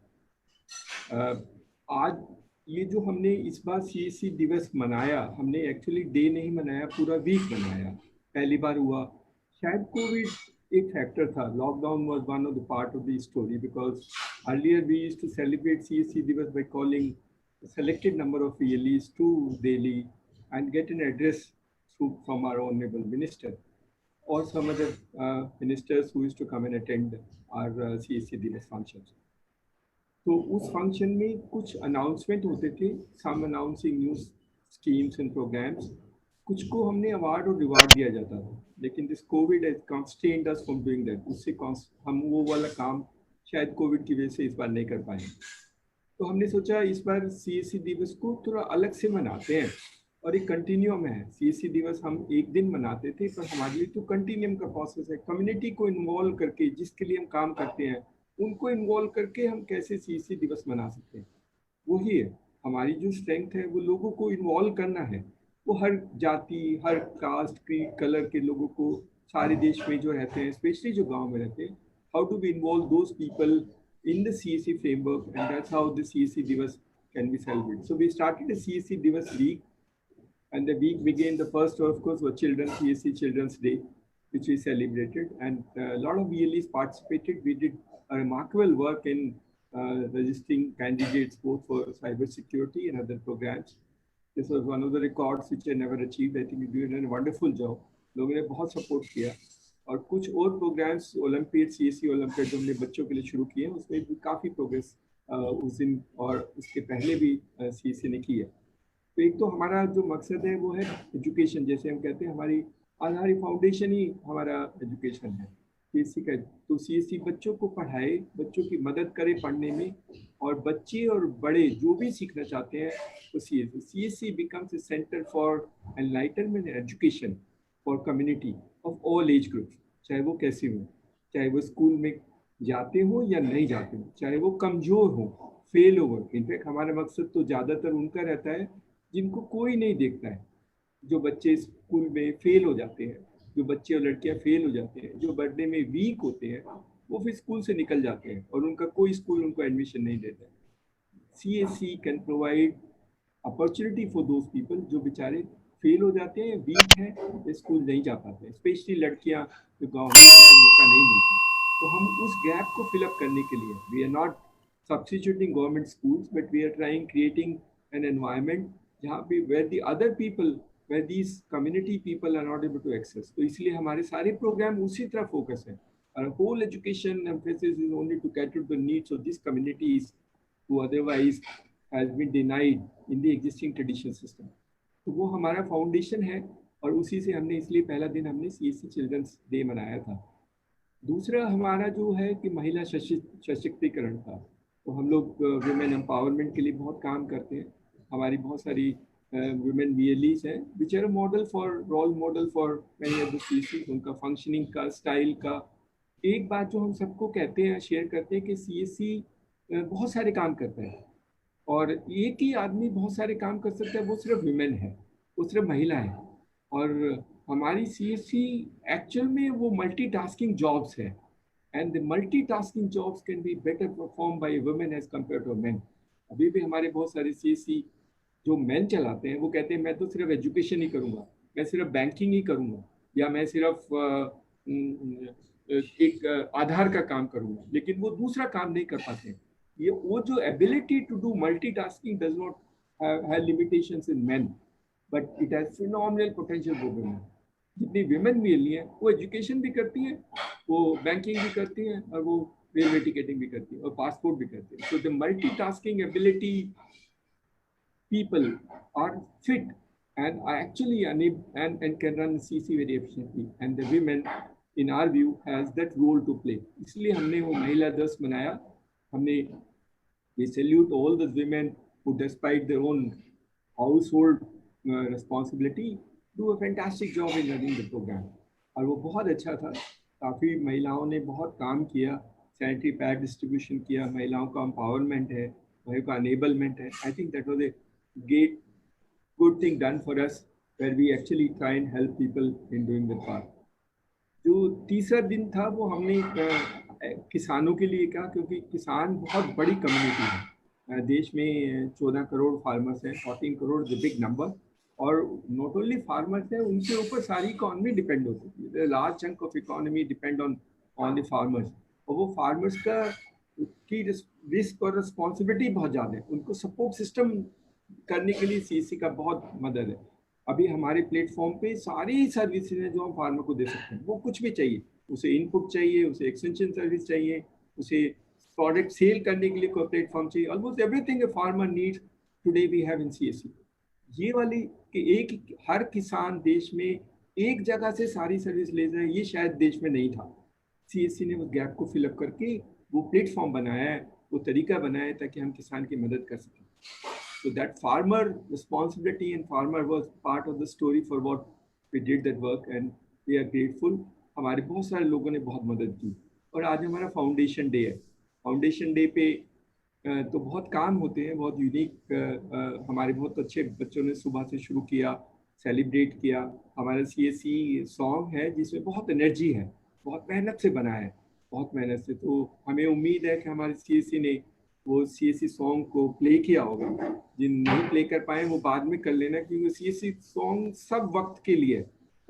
आज ये जो हमने इस बार CSC दिवस मनाया, हमने एक्चुअली डे नहीं मनाया, पूरा वीक मनाया। पहली बार हुआ, शायद कोविड एक फैक्टर था। Lockdown was one of the part of the story because earlier we used to celebrate CSC दिवस by calling a selected number of VLEs to Delhi and get an address from our honorable minister or some other ministers who used to come and attend our CSC दिवस functions. तो उस function में कुछ announcement होते थे, some announcing new schemes and programmes, कुछ को हमने अवार्ड और रिवार्ड दिया जाता था, लेकिन this covid has constrained us from doing that. उससे हम वो वाला काम शायद कोविड की वजह से इस बार नहीं कर पाए। तो हमने सोचा इस बार CSC दिवस को थोड़ा अलग से मनाते हैं और एक कंटिन्यूम है। CSC दिवस हम एक दिन मनाते थे, पर हमारे लिए तो कंटिन्यूम का प्रोसेस है। कम्युनिटी को इन्वॉल्व करके, जिसके लिए हम काम करते हैं उनको इन्वॉल्व करके हम कैसे CSC दिवस मना सकते हैं, वही है हमारी जो स्ट्रेंथ है। वो लोगों को इन्वॉल्व करना है, वो हर जाति, हर कास्ट, क्रीड, कलर के लोगों को सारे देश में जो रहते हैं, स्पेशली जो गांव में रहते हैं, how to be involve those people in the CSC framework, and that's how the CSC Divas can be celebrated. So we started a CSC Divas week, and the week began, the first of course was CSC Children's Day, which we celebrated, and a lot of VLEs participated. We did a remarkable work in registering candidates both for cyber security and other programs. This was one of the records which I never achieved. I think you did a wonderful job. लोगों ने बहुत support किया और कुछ और programmes, Olympiad, CSC Olympiad जो हमने बच्चों के लिए शुरू किए हैं, उसमें भी काफ़ी प्रोग्रेस उस दिन और उसके पहले भी CSC ने की है। तो एक तो हमारा जो मकसद है वो है एजुकेशन, जैसे हम कहते हैं हमारी आधारी फाउंडेशन ही हमारा एजुकेशन है CSC का। तो CSC बच्चों को पढ़ाए, बच्चों की मदद करे पढ़ने में, और बच्चे और बड़े जो भी सीखना चाहते हैं तो CSC becomes a center for enlightenment and education for community of all age groups, चाहे वो कैसे हो, चाहे वो स्कूल में जाते हो या नहीं जाते हो, चाहे वो कमजोर हो, फेल ओवर। इनफैक्ट हमारा मकसद तो ज़्यादातर उनका रहता है जिनको कोई नहीं देखता है, जो बच्चे स्कूल में फेल हो जाते हैं, जो बच्चे और लड़कियां फेल हो जाते हैं, जो पढ़ने में वीक होते हैं, वो फिर स्कूल से निकल जाते हैं और उनका कोई स्कूल उनको एडमिशन नहीं देता है। CSC can provide opportunity for those people जो बेचारे फेल हो जाते हैं, वीक हैं, स्कूल नहीं जा पाते हैं, स्पेशली लड़कियां जो गाँव में उनको मौका नहीं मिलता। तो हम उस गैप को फिलअप करने के लिए, we are not substituting government schools, but we are trying creating an environment जहाँ पे where the other people, where these community people are not able to access. तो इसलिए हमारे सारे प्रोग्राम उसी तरह फोकस है। Our whole education emphasis is only to cater to the needs of these communities who otherwise has been denied in the existing traditional system. तो वो हमारा फाउंडेशन है और उसी से हमने इसलिए पहला दिन हमने CSC चिल्ड्रंस डे मनाया था। दूसरा हमारा जो है कि महिला सशक्तिकरण था, तो हम लोग वुमेन एम्पावरमेंट के लिए बहुत काम करते हैं। हमारी बहुत सारी वुमेन VLEs हैं which are model for role model for many of the CSC। उनका फंक्शनिंग का स्टाइल का एक बात जो हम सबको कहते हैं शेयर करते हैं कि CSC बहुत सारे काम करता है और एक ही आदमी बहुत सारे काम कर सकता है, वो सिर्फ वुमेन है, वो सिर्फ महिला है। और हमारी CSC एक्चुअल में वो मल्टीटास्किंग जॉब्स है and the multitasking jobs can be better perform by women as compare to men. अभी भी हमारे बहुत सारे CSC जो मेन चलाते हैं वो कहते हैं मैं तो सिर्फ एजुकेशन ही करूँगा, मैं सिर्फ बैंकिंग ही करूँगा, या मैं सिर्फ एक आधार का काम करूँगा, लेकिन वो दूसरा काम नहीं कर पाते। ये वो जो ability to do multitasking does not have limitations in men but it has phenomenal potential for women. जितनी विमेन मिली हैं वो एजुकेशन भी करती हैं, वो बैंकिंग भी करती हैं और वो रेलवे टिकटिंग भी करती हैं और पासपोर्ट भी करती हैं। So the multitasking ability people are fit and are actually unable and can run CC very efficiently, and the women in our view has that role to play. इसलिए हमने वो महिला दिवस मनाया। हमने we salute all the women who despite their own household responsibility do a fantastic job in running the program। और वो बहुत अच्छा था, काफ़ी महिलाओं ने बहुत काम किया, सैनिटरी पैड डिस्ट्रीब्यूशन किया, महिलाओं का एम्पावरमेंट है, महिलाओं का अनेबलमेंट है। I think that was a great good thing done for us where we actually try and help people in doing the part। जो तीसरा दिन था वो हमने किसानों के लिए कहा, क्योंकि किसान बहुत बड़ी कम्युनिटी है। देश में 14 करोड़ फार्मर्स हैं, 14 करोड़ इज बिग नंबर, और नॉट ओनली फार्मर्स हैं, उनके ऊपर सारी इकोनॉमी डिपेंड होती है। Large chunk of economy depend on the farmers, और वो फार्मर्स का की रिस्क और रिस्पॉन्सिबिलिटी बहुत ज़्यादा है। उनको सपोर्ट सिस्टम करने के लिए CSC का बहुत मदद है। अभी हमारे प्लेटफॉर्म पे सारी सर्विसेज हैं जो हम फार्मर को दे सकते हैं। वो कुछ भी चाहिए, उसे इनपुट चाहिए, उसे एक्सटेंशन सर्विस चाहिए, उसे प्रोडक्ट सेल करने के लिए कोई प्लेटफॉर्म चाहिए, almost everything a farmer needs today we have in CSC। ये वाली कि एक हर किसान देश में एक जगह से सारी सर्विस ले जाए, ये शायद देश में नहीं था। CSC ने उस गैप को फिलअप करके वो प्लेटफॉर्म बनाया है, वो तरीका बनाया है ताकि हम किसान की मदद कर सकें। So that farmer responsibility and farmer was part of the story for what we did that work, and we are grateful। हमारे बहुत सारे लोगों ने बहुत मदद की। और आज हमारा फाउंडेशन डे है। फाउंडेशन डे पे तो बहुत काम होते हैं, बहुत यूनिक। हमारे बहुत अच्छे बच्चों ने सुबह से शुरू किया, सेलिब्रेट किया। हमारा CSC सॉन्ग है जिसमें बहुत एनर्जी है, बहुत मेहनत से बना है, बहुत मेहनत से। तो हमें उम्मीद है कि हमारे CSC ने वो CSC सॉन्ग को प्ले किया होगा। जिन नहीं प्ले कर पाए वो बाद में कर लेना, क्योंकि CSC सॉन्ग सब वक्त के लिए,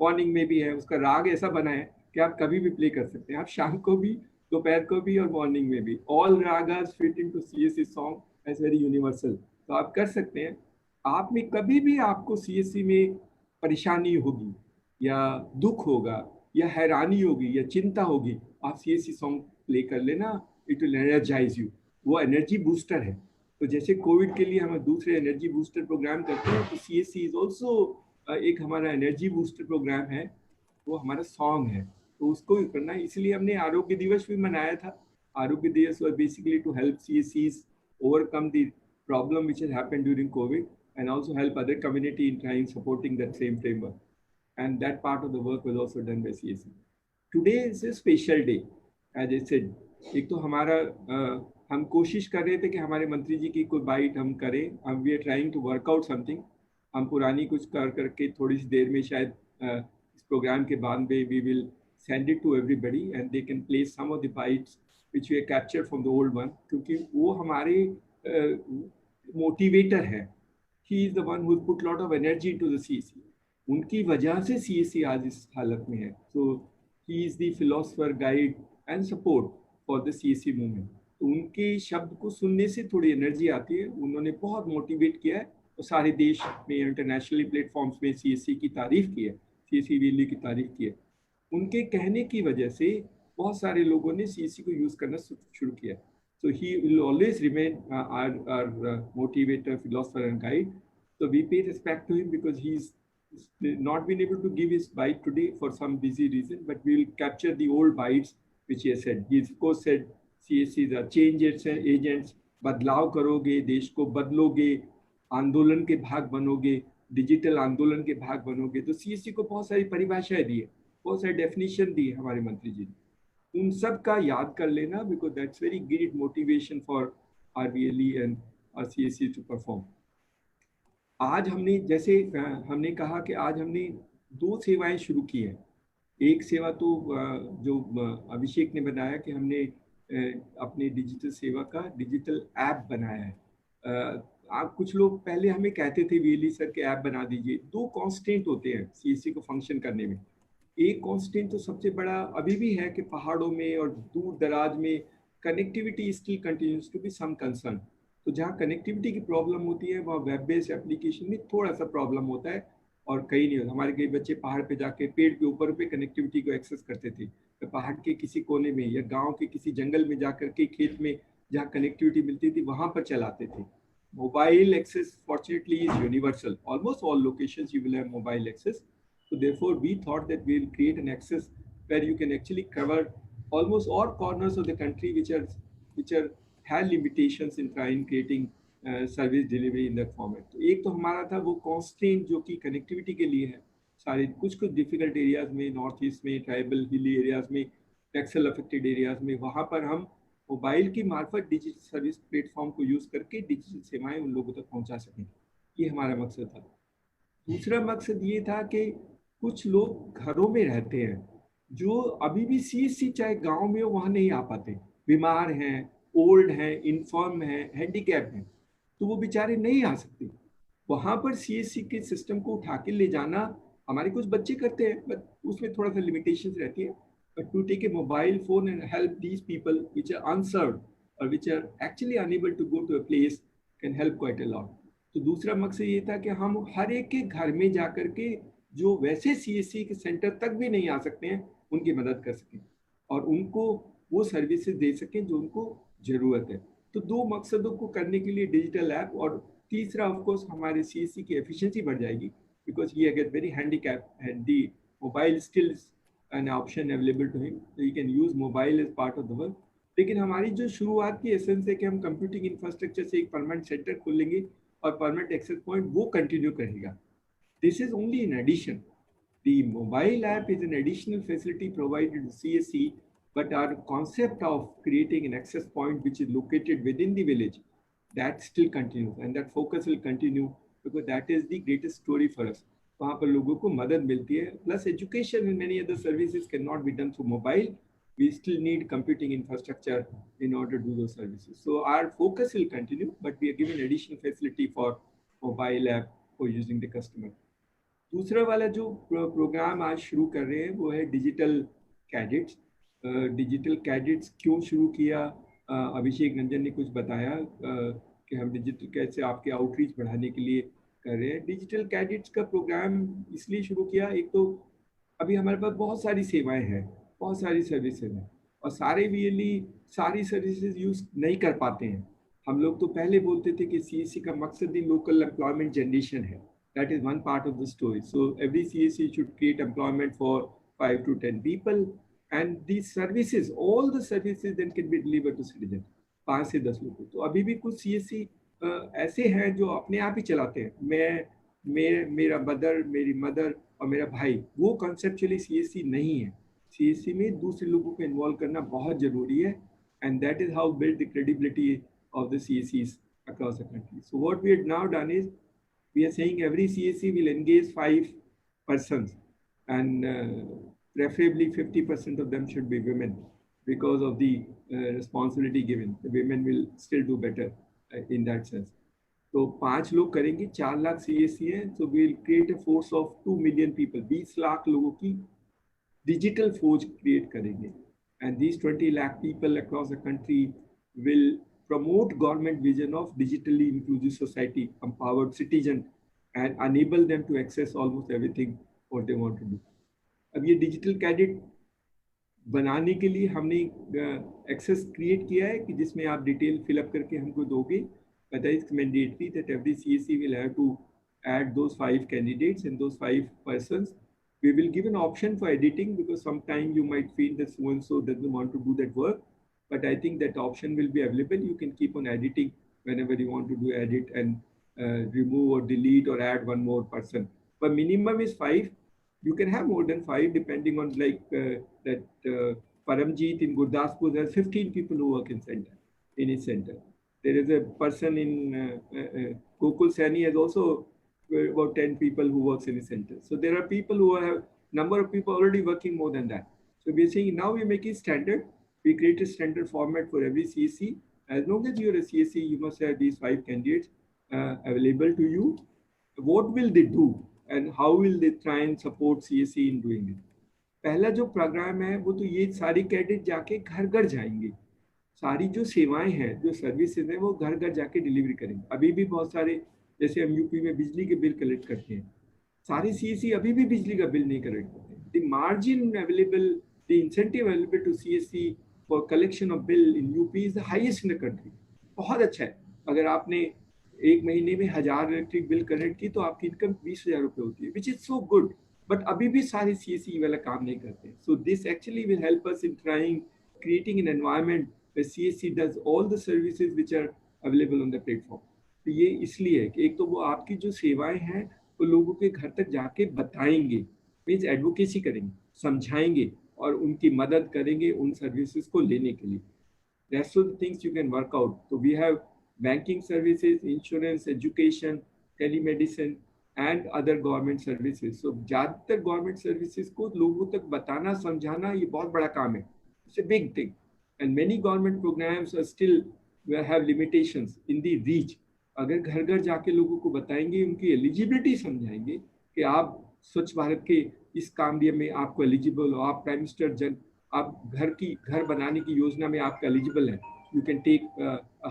मॉर्निंग में भी है, उसका राग ऐसा बना है कि आप कभी भी प्ले कर सकते हैं, आप शाम को भी, दोपहर को भी और मॉर्निंग में भी। All ragas fit into CSC song as very universal, तो आप कर सकते हैं। आप में कभी भी आपको CSC में परेशानी होगी या दुख होगा या हैरानी होगी या चिंता होगी, आप CSC सॉन्ग प्ले कर लेना, इट विल एनर्जाइज यू। वो एनर्जी बूस्टर है। तो जैसे कोविड के लिए हम दूसरे एनर्जी बूस्टर प्रोग्राम करते हैं, तो CSC इज ऑल्सो एक हमारा एनर्जी बूस्टर प्रोग्राम है, वो हमारा सॉन्ग है, तो उसको भी करना है। इसलिए हमने आरोग्य दिवस भी मनाया था। Arogya Diwas was basically to help CSCs overcome the problem which has happened during COVID, and also help other community in trying supporting that same framework, and that part of the work was also done by CSC। Today is a special day, as I said। एक तो हमारा हम कोशिश कर रहे थे कि हमारे मंत्री जी की कोई बाइट हम करें, हम we are trying to work out something. हम पुरानी कुछ कर करके थोड़ी सी देर में शायद इस प्रोग्राम के बाद में we will send it to everybody and they can play some of the bites which we capture from the old one, क्योंकि वो हमारे मोटिवेटर है। He is the one who put lot of energy to the CSC। उनकी वजह से CSC आज इस हालत में है। So he is the philosopher, guide and support for the CSC movement. तो उनके शब्द को सुनने से थोड़ी एनर्जी आती है। उन्होंने बहुत मोटिवेट किया है और सारे देश में इंटरनेशनली प्लेटफॉर्म्स में CSC की तारीफ की है, CSC VLE की तारीफ की है। उनके कहने की वजह से बहुत सारे लोगों ने CSC को यूज़ करना शुरू किया। So he will always remain our motivator, philosopher, and guide. So we pay respect to him because he's not been able to give his bite today for some busy reason, but we will capture the old bites which he has said. He of course said CSCs are change agents, बदलाव करोगे, देश को बदलोगे, आंदोलन के भाग बनोगे, digital आंदोलन के भाग बनोगे. तो सीएससी को बहुत सारी परिभाषाएं दी है, बहुत सारी डेफिनेशन दी है हमारे मंत्री जी ने. उन सब का याद कर लेना, because that's very great motivation for RVLE and CSC to perform. आज हमने जैसे हमने कहा कि आज हमने 2 सेवाएं शुरू की हैं. एक सेवा तो जो अभिषेक ने बताया कि हमने अपने डिजिटल सेवा का डिजिटल ऐप बनाया है. आप कुछ लोग पहले हमें कहते थे VLE सर के ऐप बना दीजिए. 2 कॉन्स्टेंट होते हैं CSC को फंक्शन करने में. एक कॉन्स्टेंट तो सबसे बड़ा अभी भी है कि पहाड़ों में और दूर दराज में connectivity still continues to be some concern. तो जहाँ कनेक्टिविटी की प्रॉब्लम होती है वहाँ वेब बेस्ड एप्लीकेशन में थोड़ा सा प्रॉब्लम होता है और कहीं नहीं होता. हमारे कई बच्चे पहाड़ पे जाके पेड़ के ऊपर पे कनेक्टिविटी को एक्सेस करते थे. तो पहाड़ के किसी कोने में या गांव के किसी जंगल में जाकर के खेत में जहाँ कनेक्टिविटी मिलती थी वहाँ पर चलाते थे. Mobile access fortunately is universal. Almost all locations you will have mobile access. So therefore, we thought that we'll create an access where you can actually cover almost all corners of the country which have limitations in trying creating service delivery in that format. तो एक तो हमारा था वो constraint जो कि connectivity के लिए है. सारे कुछ difficult areas में, नॉर्थ ईस्ट में, ट्राइबल हिली एरियाज में, नक्सल अफेक्टेड एरियाज में, वहाँ पर हम मोबाइल की मार्फत डिजिटल सर्विस प्लेटफॉर्म को यूज करके डिजिटल सेवाएं उन लोगों तक पहुँचा सकें. ये हमारा मकसद था. दूसरा मकसद ये था कि कुछ लोग घरों में रहते हैं जो अभी भी CSC चाहे गांव में हो वहाँ नहीं आ पाते. बीमार हैं, ओल्ड हैं, इनफॉर्म हैं, हैंडीकैप हैं, तो वो बेचारे नहीं आ सकते. वहाँ पर CSC के सिस्टम को उठा के ले जाना हमारे कुछ बच्चे करते हैं, बट उसमें थोड़ा सा लिमिटेशंस रहती है. But to take a mobile phone and help these people which are unserved और which are actually unable to go to a place can help quite a lot. तो दूसरा मकसद ये था कि हम हर एक के घर में जाकर के जो वैसे CSC के सेंटर तक भी नहीं आ सकते हैं उनकी मदद कर सकें और उनको वो सर्विसेज दे सकें जो उनको ज़रूरत है. तो 2 मकसदों को करने के लिए डिजिटल ऐप, और तीसरा ऑफ कोर्स हमारे CSC की एफिशिएंसी बढ़ जाएगी because he get very handicap and the mobile still an option available to him, so he can use mobile as part of the work. लेकिन हमारी जो शुरुआत की एसेंस है कि हम कंप्यूटिंग इंफ्रास्ट्रक्चर से एक परमानेंट सेंटर खोलेंगे और परमानेंट एक्सेस पॉइंट वो कंटिन्यू करेगा. This is only in addition. The mobile app is an additional facility provided to CSC, but our concept of creating an access point which is located within the village, that still continues, and that focus will continue because that is the greatest story for us. वहाँ पर लोगों को मदद मिलती है. Plus education and many other services cannot be done through mobile. We still need computing infrastructure in order to do those services. So our focus will continue, but we are giving additional facility for mobile app for using the customer. दूसरा वाला जो programme आज शुरू कर रहे हैं वो है डिजिटल कैडेट्स. डिजिटल कैडेट्स क्यों शुरू किया, अभिषेक रंजन ने कुछ बताया कि हम डिजिटल कैसे आपके आउटरीच बढ़ाने के लिए कर रहे हैं. डिजिटल कैडेट्स का प्रोग्राम इसलिए शुरू किया, एक तो अभी हमारे पास बहुत सारी सेवाएं हैं, बहुत सारी सर्विसेज हैं और सारे VLE सारी सर्विसेज यूज नहीं कर पाते हैं. हम लोग तो पहले बोलते थे कि CSC का मकसद ही लोकल एम्प्लॉयमेंट जनरेशन है. That is one part of the story. So every CSC should create employment for 5 to 10 people, and these services, all the services then can be delivered to citizens. 5 से 10 लोगों. तो अभी भी कुछ CSC ऐसे हैं जो अपने आप ही चलाते हैं. मेरा मदर, मेरी मदर और मेरा भाई, वो conceptually CSC नहीं है. CSC में दूसरे लोगों को इन्वॉल्व करना बहुत जरूरी है, and that is how build the credibility of the CSCs across the country. So what we have now done is we are saying every CSC will engage 5 persons, and preferably 50% of them should be women because of the responsibility given. The women will still do better in that sense. तो 5 लोग करेंगे, 4 lakh CSC है, so we will create a force of 2 million people. 20 lakh लोगों की digital फौज create करेंगे, and these 20 lakh people across the country will promote government vision of digitally inclusive society, empowered citizen, and enable them to access almost everything what they want to do. अब ये digital cadet बनाने के लिए हमने access create किया है कि जिसमें आप डिटेल फिलअप करके हमको दोगे, but it's mandatory that every CSE will have to add those 5 candidates and those 5 persons. We will give an option for editing because sometimes you might feel that so and so doesn't want to do that work, but I think that option will be available. You can keep on editing whenever you want to do edit and remove or delete or add one more person. But minimum is 5. You can have more than 5 depending on like that Paramjeet in Gurdaspur, there are 15 people who work in his center. There is a person in Gokul Sani has also about 10 people who works in his center. So there are people who have number of people already working more than that. So we're saying now we make it standard. We create a standard format for every CSE. As long as you're a CSE, you must have these 5 candidates available to you. What will they do and how will they try and support CSE in doing it? पहला जो programme है वो तो ये सारी cadet जाके घर घर जाएंगे, सारी जो सेवाएं हैं जो सर्विसेज हैं वो घर घर जाके डिलीवरी करेंगे। अभी भी बहुत सारे, जैसे हम यूपी में बिजली के बिल कलेक्ट करते हैं, सारी सीएससी अभी भी बिजली का बिल नहीं कलेक्ट करते। The margin available, the incentive available to CSC for collection of bill in UP is the highest in the country. बहुत अच्छा है। अगर आपने एक महीने में 1000 इलेक्ट्रिक बिल कलेक्ट की तो आपकी इनकम 20,000 रुपये होती है, which is so good. But अभी भी सारे सीएससी वाला काम नहीं करते। So this actually will help us in trying creating an environment where CSC does all the services which are available on the platform। तो ये इसलिए कि एक तो वो आपकी जो सेवाएं हैं वो लोगों के घर तक जाके बताएंगे, मीन्स एडवोकेसी करेंगे, समझाएंगे और उनकी मदद करेंगे उन सर्विसेज को लेने के लिए। Rest of the things you can work out। तो we have banking services, insurance, education, telemedicine and other government services। So ज़्यादातर government services को लोगों तक बताना समझाना ये बहुत बड़ा काम है। It's a big thing। And many government programs are still have limitations in the reach। अगर घर घर जाके लोगों को बताएंगे, उनकी एलिजिबिलिटी समझाएंगे कि आप स्वच्छ भारत के इस काम में आपको एलिजिबल हो, आप प्राइम मिनिस्टर जन आप घर बनाने की योजना में आपका एलिजिबल है, you can take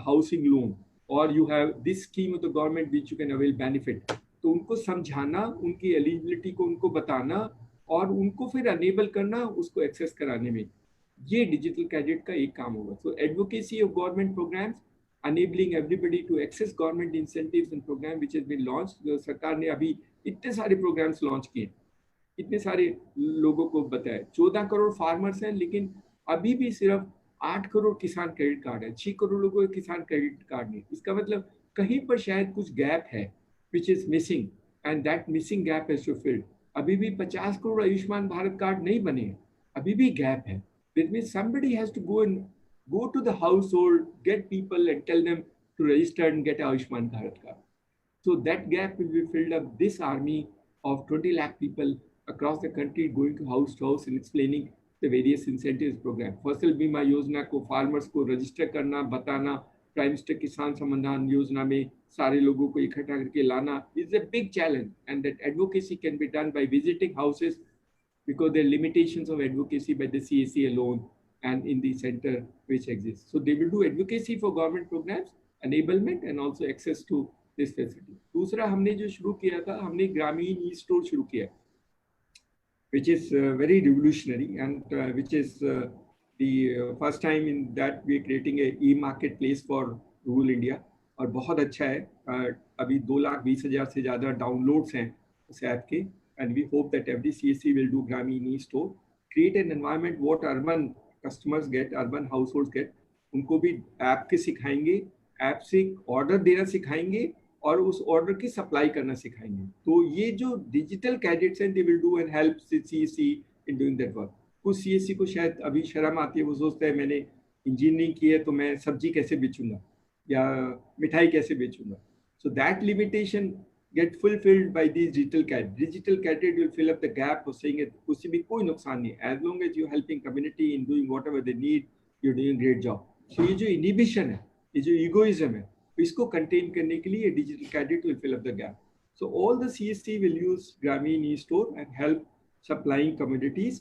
housing loan और you have this scheme of the government which you can avail benefit. तो उनको समझाना, उनकी एलिजिबिलिटी को उनको बताना और उनको फिर अनेबल करना उसको एक्सेस कराने में, ये डिजिटल कैडेट का एक काम होगा। So advocacy of government programmes, enabling everybody to access government incentives and program which has been launched। सरकार ने अभी इतने सारे प्रोग्राम्स लॉन्च किए, इतने सारे लोगों को बताया। 14 करोड़ फार्मर्स हैं, लेकिन अभी भी सिर्फ 8 करोड़ किसान क्रेडिट कार्ड है, 6 करोड़ लोगों के किसान क्रेडिट कार्ड नहीं। इसका मतलब कहीं पर शायद कुछ गैप है which is missing and that missing gap is fulfilled. अभी भी 50 करोड़ आयुष्मान भारत कार्ड नहीं बने हैं, अभी भी गैप है। That means somebody has to go to the household, get people and tell them to register and get Ayushman Bharat card. So that gap will be filled up. This army of 20 lakh people across the country going to house and explaining the various incentives program। फसल बीमा योजना को farmers को register करना, बताना, prime minister किसान सम्मान योजना में सारे लोगों को इकट्ठा करके लाना is a big challenge, and that advocacy can be done by visiting houses because there are limitations of advocacy by the CSE alone and in the center which exists। So they will do advocacy for government programs, enablement and also access to this facility। दूसरा हमने जो शुरू किया था, हमने ग्रामीण e store शुरू किया, which is very revolutionary and which is the first time in that we are creating a e-marketplace for rural India और बहुत अच्छा है। अभी 2,20,000 से ज़्यादा डाउनलोड्स हैं उस ऐप के। And we hope that every CSE will do Grameen e-store, create an environment what urban customers get, urban households get। उनको भी ऐप के सिखाएंगे, ऐप से ऑर्डर देना सिखाएंगे और उस ऑर्डर की सप्लाई करना सिखाएंगे। तो ये जो डिजिटल कैडेट्स हैं, they will do and help CSE in doing that work। कुछ CSE को शायद अभी शर्म आती है, वो सोचता है मैंने इंजीनियरिंग की है तो मैं सब्जी कैसे बेचूंगा या मिठाई कैसे बेचूंगा। So that limitation get fulfilled by these digital cadet। Digital cadet will fill up the gap of saying it उससे भी कोई नुकसान नहीं, as long as you helping community in doing whatever they need, you're doing great job। So ये जो inhibition है, ये जो egoism है, इसको contain करने के लिए digital cadet will fill up the gap। So all the CSC will use Grameen e-store and help supplying commodities।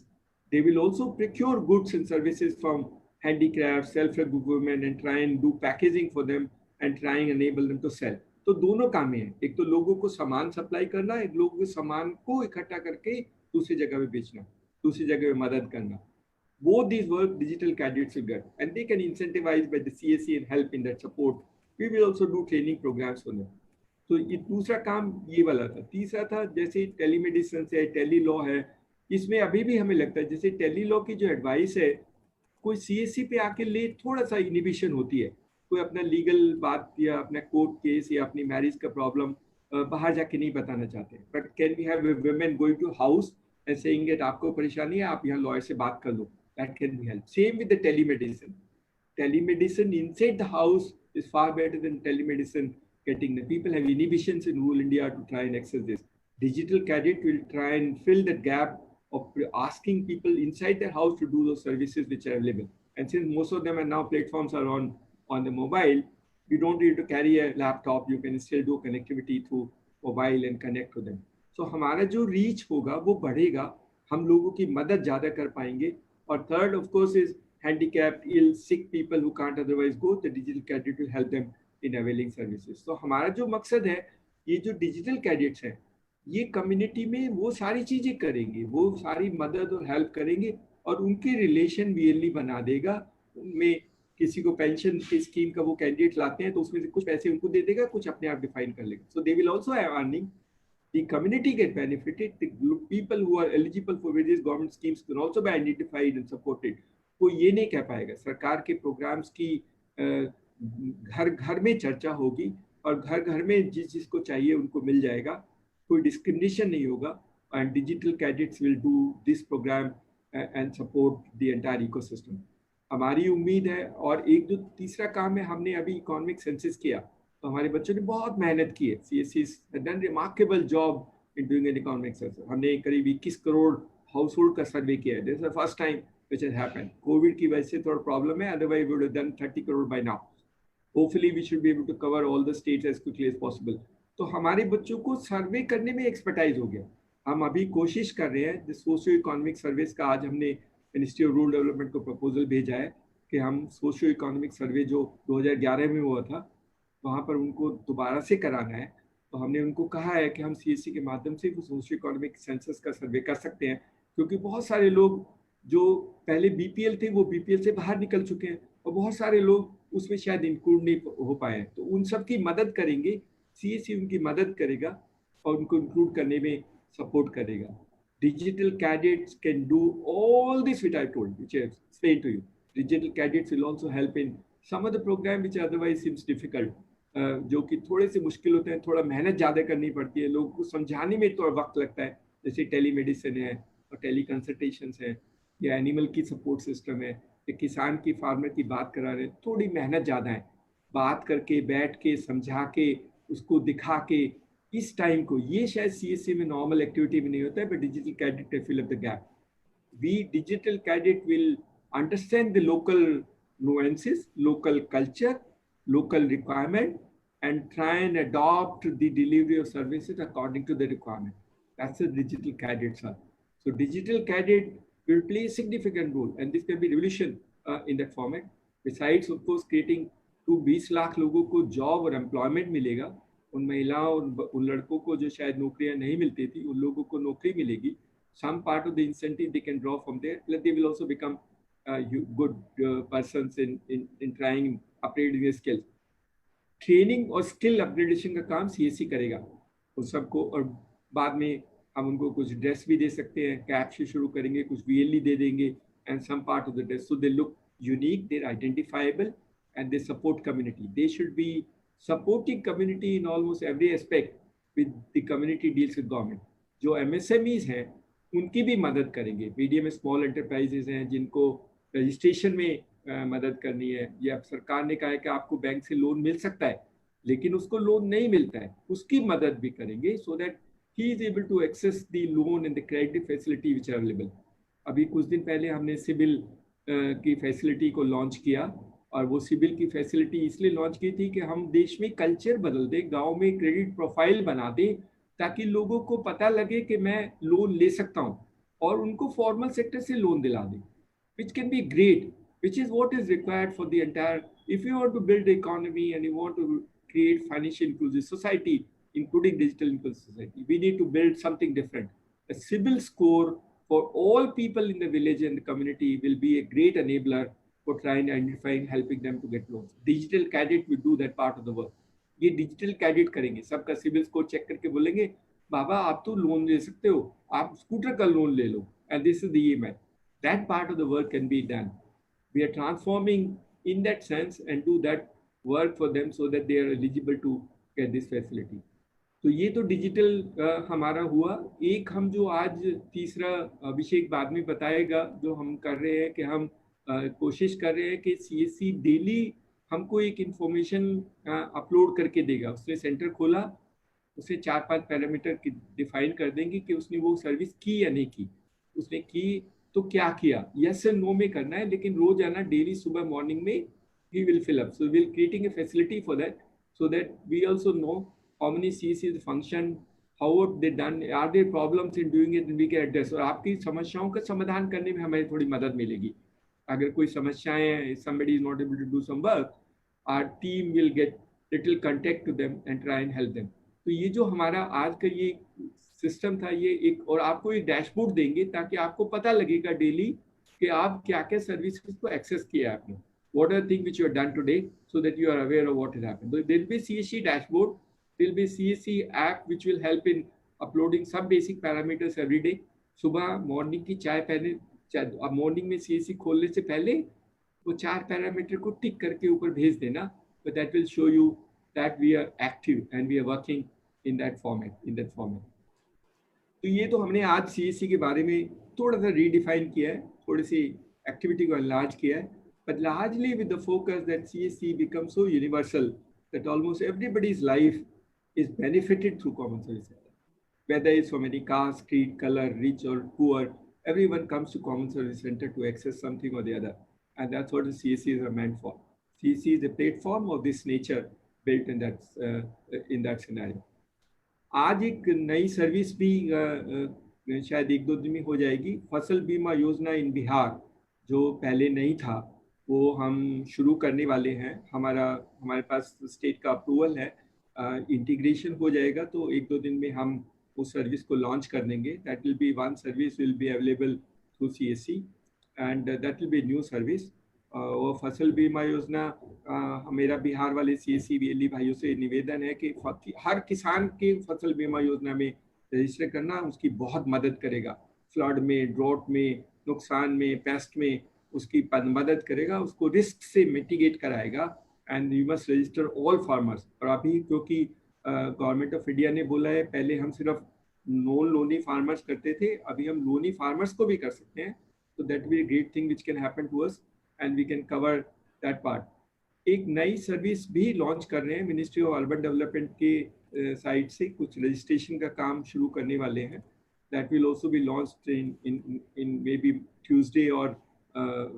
They will also procure goods and services from handicrafts, self-help women and try and do packaging for them and try and enable them to sell। तो दोनों काम है, एक तो लोगों को सामान supply करना, एक लोगों के सामान को इकट्ठा करके दूसरी जगह पे बेचना, दूसरी जगह पे मदद करना। both these work digital cadets will get, and they can incentivize by the CSC and help in that support. We will also do training programs for them. तो ये दूसरा काम ये वाला था। तीसरा था जैसे टेलीमेडिसिन है, टेली लॉ है, इसमें अभी भी हमें लगता है जैसे टेली लॉ की जो एडवाइस है कोई सीएससी पे आके ले थोड़ा सा इनिबिशन होती है, कोई अपना लीगल बात या अपना कोर्ट केस या अपनी मैरिज का प्रॉब्लम बाहर जाके नहीं बताना चाहते, but can we have women going to house and saying that आपको परेशानी है, आप यहाँ लॉयर से बात कर लो, that can be help. Same with the telemedicine, telemedicine inside the house is far better than telemedicine getting the people have inhibitions in rural India to try and access this. Digital cadet will try and fill that gap of asking people inside their house to do those services which are available. And since most of them are now platforms are on the mobile, you don't need to carry a laptop, you can still do connectivity through mobile and connect to them. So हमारा जो reach होगा वो बढ़ेगा, हम लोगों की मदद ज़्यादा कर पाएंगे। और third of course is handicapped, ill, sick people who can't otherwise go, the digital cadet will help them in availing services. So हमारा जो मकसद है, ये जो डिजिटल कैडेट्स हैं, ये कम्युनिटी में वो सारी चीजें करेंगे, वो सारी मदद और हेल्प करेंगे और उनके रिलेशन वीएलई बना देगा। उनमें किसी को पेंशन की स्कीम का वो कैंडिडेट लाते हैं तो उसमें से कुछ पैसे उनको दे देगा, कुछ अपने आप डिफाइन कर लेगा। So they will also have earning. The community get benefited. The people who are eligible for various government schemes can also be identified and supported. कोई ये नहीं कह पाएगा, सरकार के प्रोग्राम्स की घर घर में चर्चा होगी और घर घर में जिस जिसको चाहिए उनको मिल जाएगा, कोई डिस्क्रिमिनेशन नहीं होगा। And digital cadets will do this programme and support the entire ecosystem, हमारी उम्मीद है। और एक जो तीसरा काम है, हमने अभी इकोनॉमिक सेंसस किया तो हमारे बच्चों ने बहुत मेहनत की है, CSC has done remarkable job in doing an economic census. हमने करीब 21 करोड़ हाउस होल्ड का सर्वे किया है, this is the first time which has happened. COVID की वजह से थोड़ा प्रॉब्लम है, otherwise we would have done 30 crore by now. Hopefully we should be able to cover all the states as quickly as possible. तो हमारे बच्चों को सर्वे करने में एक्सपर्टाइज हो गया। हम अभी कोशिश कर रहे हैं, सोशियो इकोनॉमिक सर्विस का आज हमने मिनिस्ट्री ऑफ रूरल डेवलपमेंट को प्रपोजल भेजा है कि हम सोशियो इकोनॉमिक सर्वे जो 2011 में हुआ था वहाँ पर उनको दोबारा से कराना है। तो हमने उनको कहा है कि हम CSC के माध्यम से वो सोशियो इकोनॉमिक सेंसस का सर्वे कर सकते हैं, क्योंकि बहुत सारे लोग जो पहले BPL थे वो BPL से बाहर निकल चुके हैं और बहुत सारे लोग उसमें शायद इंक्लूड नहीं हो पाए, तो उन सब की मदद करेंगे, CSC उनकी मदद करेगा और उनको इंक्लूड करने में सपोर्ट करेगा। Digital cadets can do all this which I told, which I explained to you. Digital cadets will also help in some of the program which otherwise seems difficult, जो कि थोड़े से मुश्किल होते हैं, थोड़ा मेहनत ज़्यादा करनी पड़ती है, लोगों को समझाने में थोड़ा वक्त लगता है, जैसे टेलीमेडिसिन है और टेली कंसल्टेशंस है या एनिमल की सपोर्ट सिस्टम है या किसान की फार्मर की बात करा रहे हैं, थोड़ी मेहनत ज़्यादा है, बात करके बैठ के समझा के उसको दिखा के इस टाइम को, ये शायद CSC में नॉर्मल एक्टिविटी में नहीं होता है, but digital cadet will fill up the gap. We digital cadet will understand the local nuances, local culture, local requirement, and try and adopt the delivery of services according to the requirement. That's the digital cadets are. So digital cadet will play a significant role, and this can be revolution in that format. Besides, of course, creating 20 lakh लोगों को job और employment मिलेगा, उन महिलाओं उन लड़कों को जो शायद नौकरियां नहीं मिलती थी उन लोगों को नौकरी मिलेगी। Some part of the incentive they can draw from there, but they will also become good persons in trying upgrading their skills. Training और स्किल अपग्रेडेशन का काम CSC करेगा उन सबको, और बाद में हम उनको कुछ ड्रेस भी दे सकते हैं, कैप से शुरू करेंगे, कुछ VLE दे देंगे, and some part of the dress, so they look unique, they are identifiable, and they support community. They should be supporting community in almost every aspect with the community deals with government. जो MSMEs हैं उनकी भी मदद करेंगे, medium small enterprises हैं जिनको registration में मदद करनी है, या सरकार ने कहा है कि आपको बैंक से लोन मिल सकता है लेकिन उसको लोन नहीं मिलता है, उसकी मदद भी करेंगे, so that he is able to access the loan and the credit facility which are available. अभी कुछ दिन पहले हमने सिबिल की फैसिलिटी को लॉन्च किया, और वो सिबिल की फैसिलिटी इसलिए लॉन्च की थी कि हम देश में कल्चर बदल दें, गाँव में क्रेडिट प्रोफाइल बना दें, ताकि लोगों को पता लगे कि मैं लोन ले सकता हूँ, और उनको फॉर्मल सेक्टर से लोन दिला दें, which can be great, which is what is required for the entire, if you want to build the economy and you want to create financial inclusive society, including digital inclusive society, we need to build something different. A CIBIL score for all people in the village and the community will be a great enabler for trying, identifying, helping them to get loans. Digital cadet will do that part of the work. ये digital cadet करेंगे, सबका civil score check करके बोलेंगे बाबा आप तो loan ले सकते हो, आप स्कूटर का लोन ले लो, and this is the EMI. That part of the work can be done. We are transforming in that sense and do that work for them so that they are eligible to get this facility. तो ये तो digital हमारा हुआ। एक हम जो आज तीसरा अभिषेक बाद में बताएगा जो हम कर रहे हैं कि हम कोशिश कर रहे हैं कि CSC डेली हमको एक इंफॉर्मेशन अपलोड करके देगा। उसने सेंटर खोला, उसे 4-5 पैरामीटर डिफाइन कर देंगे कि उसने वो सर्विस की या नहीं की, उसने की तो क्या किया, यस एंड नो में करना है, लेकिन रोज आना डेली सुबह मॉर्निंग में he will fill up. So we will creating a facility for that so that we also know how many CSCs function, how have they done, are there problems in doing it, and we can address. और आपकी समस्याओं का समाधान करने में हमें थोड़ी मदद मिलेगी। अगर कोई समस्याएं, somebody is not able to do some work, our team will get little contact to them and try and help them. तो ये जो हमारा आज का ये सिस्टम था, ये एक, और आपको एक डैशबोर्ड देंगे ताकि आपको पता लगेगा डेली कि आप क्या क्या सर्विसेज को एक्सेस किया आपने, what are the things which you have done today, so that you are aware of what has happened. So there will be CSC dashboard, there will be CSC app which will help in uploading some basic parameters every day. सुबह morning की चाय पहले, अब morning में CSC खोलने से पहले वो 4 पैरामीटर को टिक करके ऊपर भेज देना, but that will show you that we are active and we are working in that format. तो ये तो हमने आज CSC के बारे में थोड़ा सा रीडिफाइन किया है, थोड़ी सी एक्टिविटी को एनलार्ज किया है, but largely with the focus that CSC becomes so universal that almost everybody's life is benefited through Common Service Center. Whether it's from any caste, creed, color, rich or poor, everyone comes to Common Service Center to access something or the other. And that's what the CSCs are meant for. CSC is a platform of this nature built in that scenario. आज एक नई service भी शायद 1-2 दिन में हो जाएगी, फसल बीमा योजना इन बिहार, जो पहले नहीं था वो हम शुरू करने वाले हैं। हमारे पास स्टेट का अप्रूवल है, इंटीग्रेशन हो जाएगा तो 1-2 दिन में हम उस सर्विस को लॉन्च कर देंगे। That will B one service will be available through CSC and that will B new service. वो फसल बीमा योजना, मेरा बिहार वाले CSC VLE भाइयों से निवेदन है कि हर किसान के फसल बीमा योजना में रजिस्टर करना उसकी बहुत मदद करेगा। फ्लड में, ड्रॉट में, नुकसान में, पेस्ट में उसकी मदद करेगा, उसको रिस्क से मिटिगेट कराएगा। And you must register all farmers. और अभी क्योंकि गवर्नमेंट ऑफ इंडिया ने बोला है, पहले हम सिर्फ नॉन लोनी फार्मर्स करते थे, अभी हम लोनी फार्मर्स को भी कर सकते हैं। तो that will be a great thing which can happen to us and we can cover that part. एक नई सर्विस भी लॉन्च कर रहे हैं, मिनिस्ट्री ऑफ अर्बन डेवलपमेंट के साइड से कुछ रजिस्ट्रेशन का काम शुरू करने वाले हैं। That will also be launched in maybe Tuesday और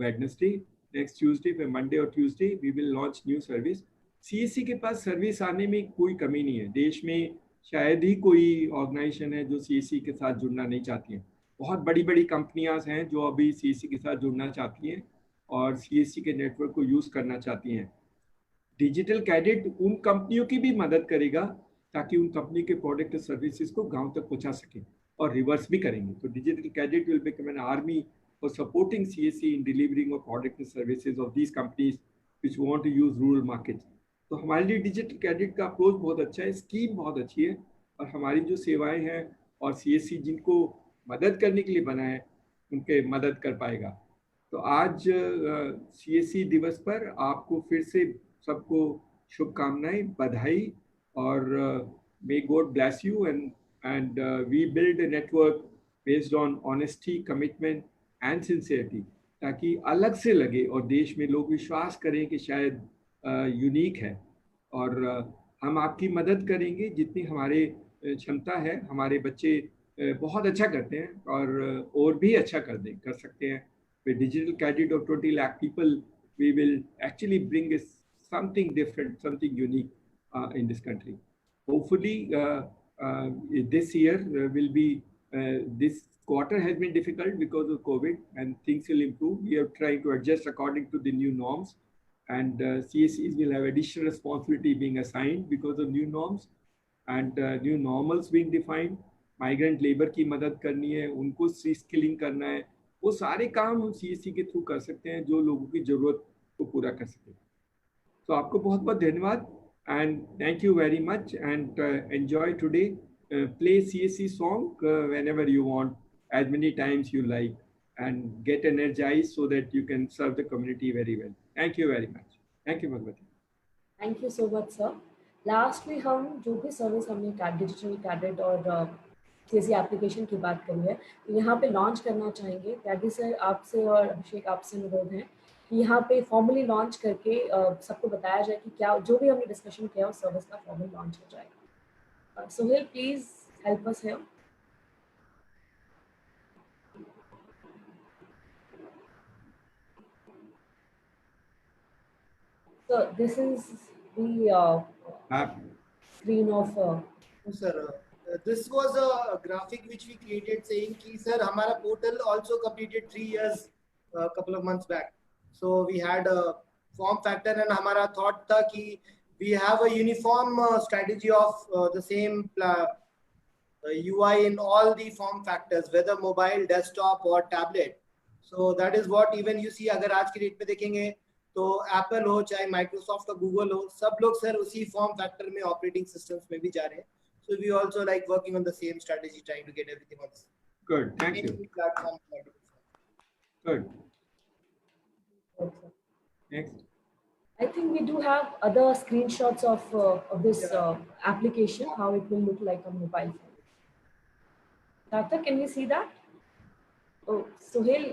Wednesday, next Tuesday, फिर Monday और Tuesday we will launch new service. CSC के पास सर्विस आने में कोई कमी नहीं है। देश में शायद ही कोई ऑर्गेनाइजेशन है जो CSC के साथ जुड़ना नहीं चाहती है। बहुत बड़ी बड़ी कंपनियां हैं जो अभी CSC के साथ जुड़ना चाहती हैं और CSC के नेटवर्क को यूज़ करना चाहती हैं। डिजिटल कैडेट उन कंपनियों की भी मदद करेगा ताकि उन कंपनी के प्रोडक्ट और सर्विसेज को गाँव तक पहुँचा सकें, और रिवर्स भी करेंगे। तो digital cadet will become an army for supporting CSC in delivering of products and services of these companies which want to use rural markets. तो हमारे लिए डिजिटल कैडेट का अप्रोच बहुत अच्छा है, स्कीम बहुत अच्छी है, और हमारी जो सेवाएं हैं और CSC जिनको मदद करने के लिए बना है उनके मदद कर पाएगा। तो आज CSC दिवस पर आपको फिर से सबको शुभकामनाएं, बधाई, और may God bless you and we build a network based on honesty, commitment and sincerity, ताकि अलग से लगे और देश में लोग विश्वास करें कि शायद यूनिक है। और हम आपकी मदद करेंगे जितनी हमारे क्षमता है। हमारे बच्चे बहुत अच्छा करते हैं और भी अच्छा कर सकते हैं। With digital cadet of 20 lakh people we will actually bring something different, something unique in this country. Hopefully this year will be this quarter has been difficult because of COVID, and things will improve. We are trying to adjust according to the new norms, and CSCs will have additional responsibility being assigned because of new norms and new normals being defined. Migrant labour की मदद करनी है, उनको skilling करना है, वो सारे काम हम सीएससी के थ्रू कर सकते हैं जो लोगों की ज़रूरत को पूरा कर सके। तो आपको बहुत बहुत धन्यवाद and thank you very much and enjoy today. Play CSC song whenever you want, as many times you like, and get energized so that you can serve the community very well. Thank you very much. Thank you, Bhagwati. Thank you so much sir. Last में हम जो भी service हमने digital cadet और CSC application की बात करी है, तो यहाँ पे लॉन्च करना चाहेंगे। कैडी सर आपसे और अभिषेक आपसे अनुरोध है कि यहाँ पे फॉर्मली लॉन्च करके सबको बताया जाए कि क्या जो भी हमने डिस्कशन किया उस सर्विस का फॉर्मल लॉन्च हो जाएगा। Sohail please help us here. So this is the screen of sir. This was a graphic which we created saying कि sir हमारा portal also completed 3 years couple of months back. So we had a form factor and हमारा thought था कि we have a uniform strategy of the same UI in all the form factors, whether mobile, desktop or tablet. So that is what even you see, अगर आज की date पे देखेंगे तो Apple हो चाहे माइक्रोसॉफ्ट और गूगल हो, सब लोग सर उसी फॉर्म फैक्टर में ऑपरेटिंग सिस्टम्स में भी जा रहे हैं. So we also like working on the same strategy, trying to get everything on the good. Thank you. Platform. Good. Next. I think we do have other screenshots of this application, how it will look like on mobile phone. Tata, can we see that? Oh, Sohail.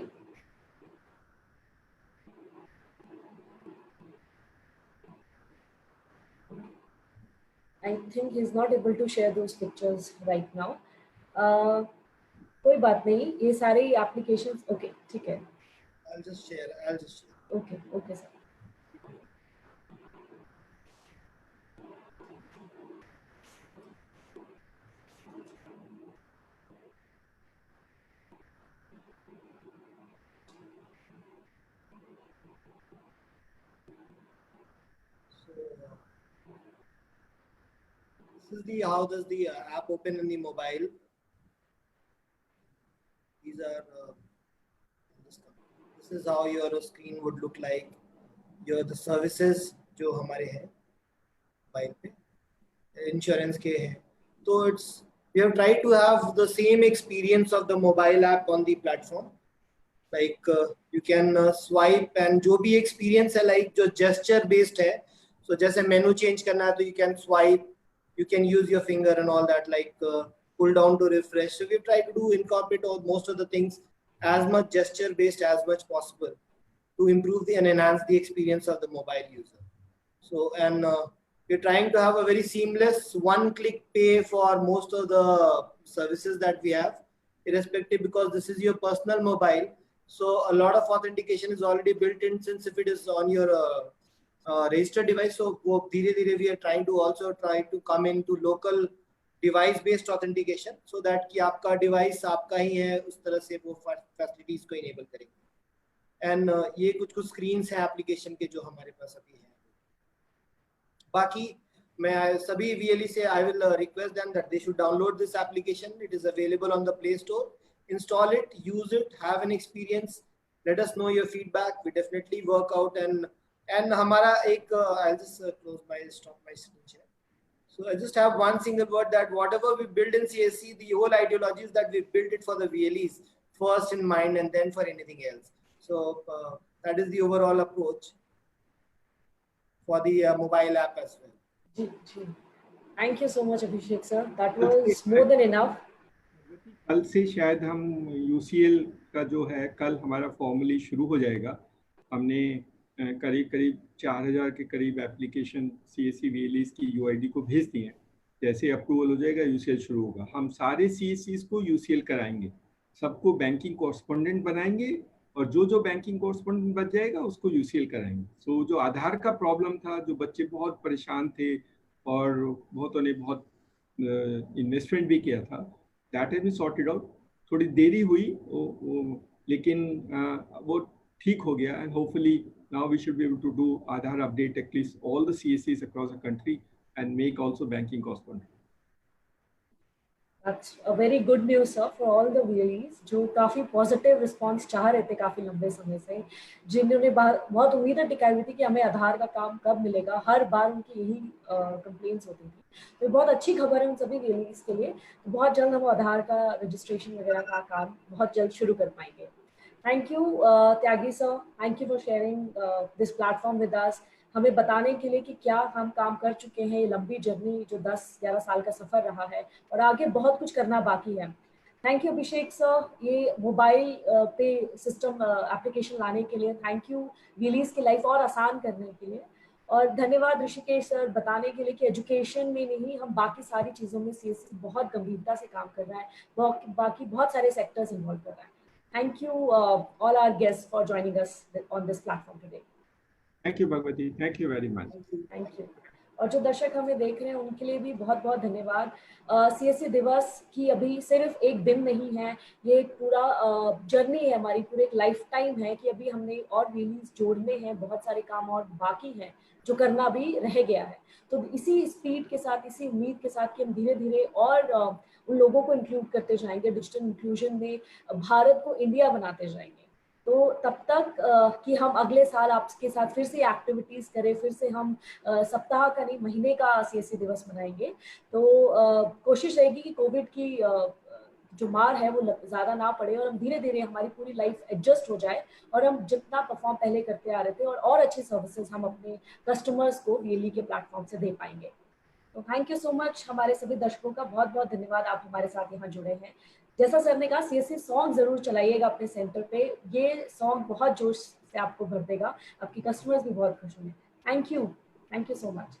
I think he's not able to share those pictures right now. कोई बात नहीं, ये सारे applications, okay, ठीक है. I'll just share. Okay, okay, sir. This is the how does the app open in the mobile. These are this is how your screen would look like. Your the services जो हमारे हैं mobile पे insurance के हैं, तो it's we have tried to have the same experience of the mobile app on the platform. Like you can swipe and जो भी experience है like जो gesture based है, so जैसे menu change करना है तो you can swipe, you can use your finger and all that, like pull down to refresh. So we've tried to incorporate most of the things as much gesture based as much possible to improve and enhance the experience of the mobile user. So and we're trying to have a very seamless one-click pay for most of the services that we have, irrespective, because this is your personal mobile. So a lot of authentication is already built in, since if it is on your registered device. So धीरे-धीरे we are trying to come into local device-based authentication, so that कि आपका device आपका ही है, उस तरह से वो facilities को enable करेंगे. And ये कुछ screens हैं application के जो हमारे पास अभी हैं. बाकी मैं सभी VLE से I will request them that they should download this application. It is available on the Play Store. Install it, use it, have an experience. Let us know your feedback. We definitely work out and हमारा एक I'll just stop my screen share. So I just have one single word that whatever we build in CSC, the whole ideology is that we build it for the VLEs first in mind and then for anything else. So that is the overall approach for the mobile app as well. Thank you so much, Abhishek sir. That was more than enough. कल से शायद हम UCL का जो है कल हमारा formally शुरू हो जाएगा. हमने करीब 4000 के करीब एप्लीकेशन CSC VLEs की UID को भेज दिए हैं. जैसे अप्रूवल हो जाएगा UCL शुरू होगा. हम सारे CSCs को UCL कराएंगे, सबको बैंकिंग कॉरेस्पॉन्डेंट बनाएंगे और जो बैंकिंग कॉरेस्पॉन्डेंट बच जाएगा उसको UCL कराएंगे. सो जो आधार का प्रॉब्लम था, जो बच्चे बहुत परेशान थे और बहुतों ने बहुत इन्वेस्टमेंट भी किया था, that has been sorted out. थोड़ी देरी हुई लेकिन वो ठीक हो गया. And hopefully now we should be able to do Aadhaar update at least all the CSCs across the country and make also banking correspondent. अच्छा, very good news sir for all the VLEs जो काफी positive response चाह रहे थे काफी लंबे समय से, जिन्होंने बहुत उम्मीदें टिकाई हुई थी कि हमें आधार का काम कब मिलेगा, हर बार उनकी यही कंप्लेंट्स होती थी। तो ये बहुत अच्छी खबर है उन सभी VLEs के लिए। तो बहुत जल्द हम आधार का रजिस्ट्रेशन वगैरह का काम बहुत जल्द शुरू कर पाएंगे। Thank you Tyagi sir, thank you for sharing this platform with us, हमें बताने के लिए कि क्या हम काम कर चुके हैं, ये लंबी जर्नी जो 10-11 साल का सफर रहा है और आगे बहुत कुछ करना बाकी है। थैंक यू अभिषेक सर, ये मोबाइल पे सिस्टम एप्लीकेशन लाने के लिए, थैंक यू VLEs की लाइफ और आसान करने के लिए, और धन्यवाद ऋषिकेश सर बताने के लिए कि एजुकेशन में नहीं हम बाकी सारी चीज़ों में CSC बहुत गंभीरता से काम कर रहा है, बाकी बहुत सारे सेक्टर्स इन्वॉल्व कर रहा है। Thank you all our guests for joining us on this platform today. Thank you Bhagwati, thank you very much. Thank you. और जो दर्शक हमें देख रहे हैं उनके लिए भी बहुत बहुत धन्यवाद। CSC दिवस की अभी सिर्फ एक दिन नहीं है, ये एक पूरा जर्नी है हमारी, पूरे एक लाइफ टाइम है कि अभी हमने और VLEs जोड़ने हैं, बहुत सारे काम और बाकी हैं जो करना भी रह गया है। तो इसी स्पीड के साथ, इसी उम्मीद के साथ कि हम धीरे धीरे और उन लोगों को इंक्लूड करते जाएंगे डिजिटल इंक्लूजन में, भारत को इंडिया बनाते जाएंगे। तो तब तक कि हम अगले साल आपके साथ फिर से एक्टिविटीज करें, फिर से हम सप्ताह का नहीं महीने का CSC दिवस मनाएंगे। तो कोशिश रहेगी कि कोविड की जो मार है वो ज़्यादा ना पड़े और हम धीरे धीरे हमारी पूरी लाइफ एडजस्ट हो जाए और हम जितना परफॉर्म पहले करते आ रहे थे और अच्छी सर्विसेज हम अपने कस्टमर्स को VLE के प्लेटफॉर्म से दे पाएंगे। तो थैंक यू सो मच, हमारे सभी दर्शकों का बहुत बहुत धन्यवाद, आप हमारे साथ यहाँ जुड़े हैं। जैसा सर ने कहा, CSC सॉन्ग जरूर चलाइएगा अपने सेंटर पे, ये सॉन्ग बहुत जोश से आपको भर देगा, आपकी कस्टमर्स भी बहुत खुश होंगे। Thank you so much.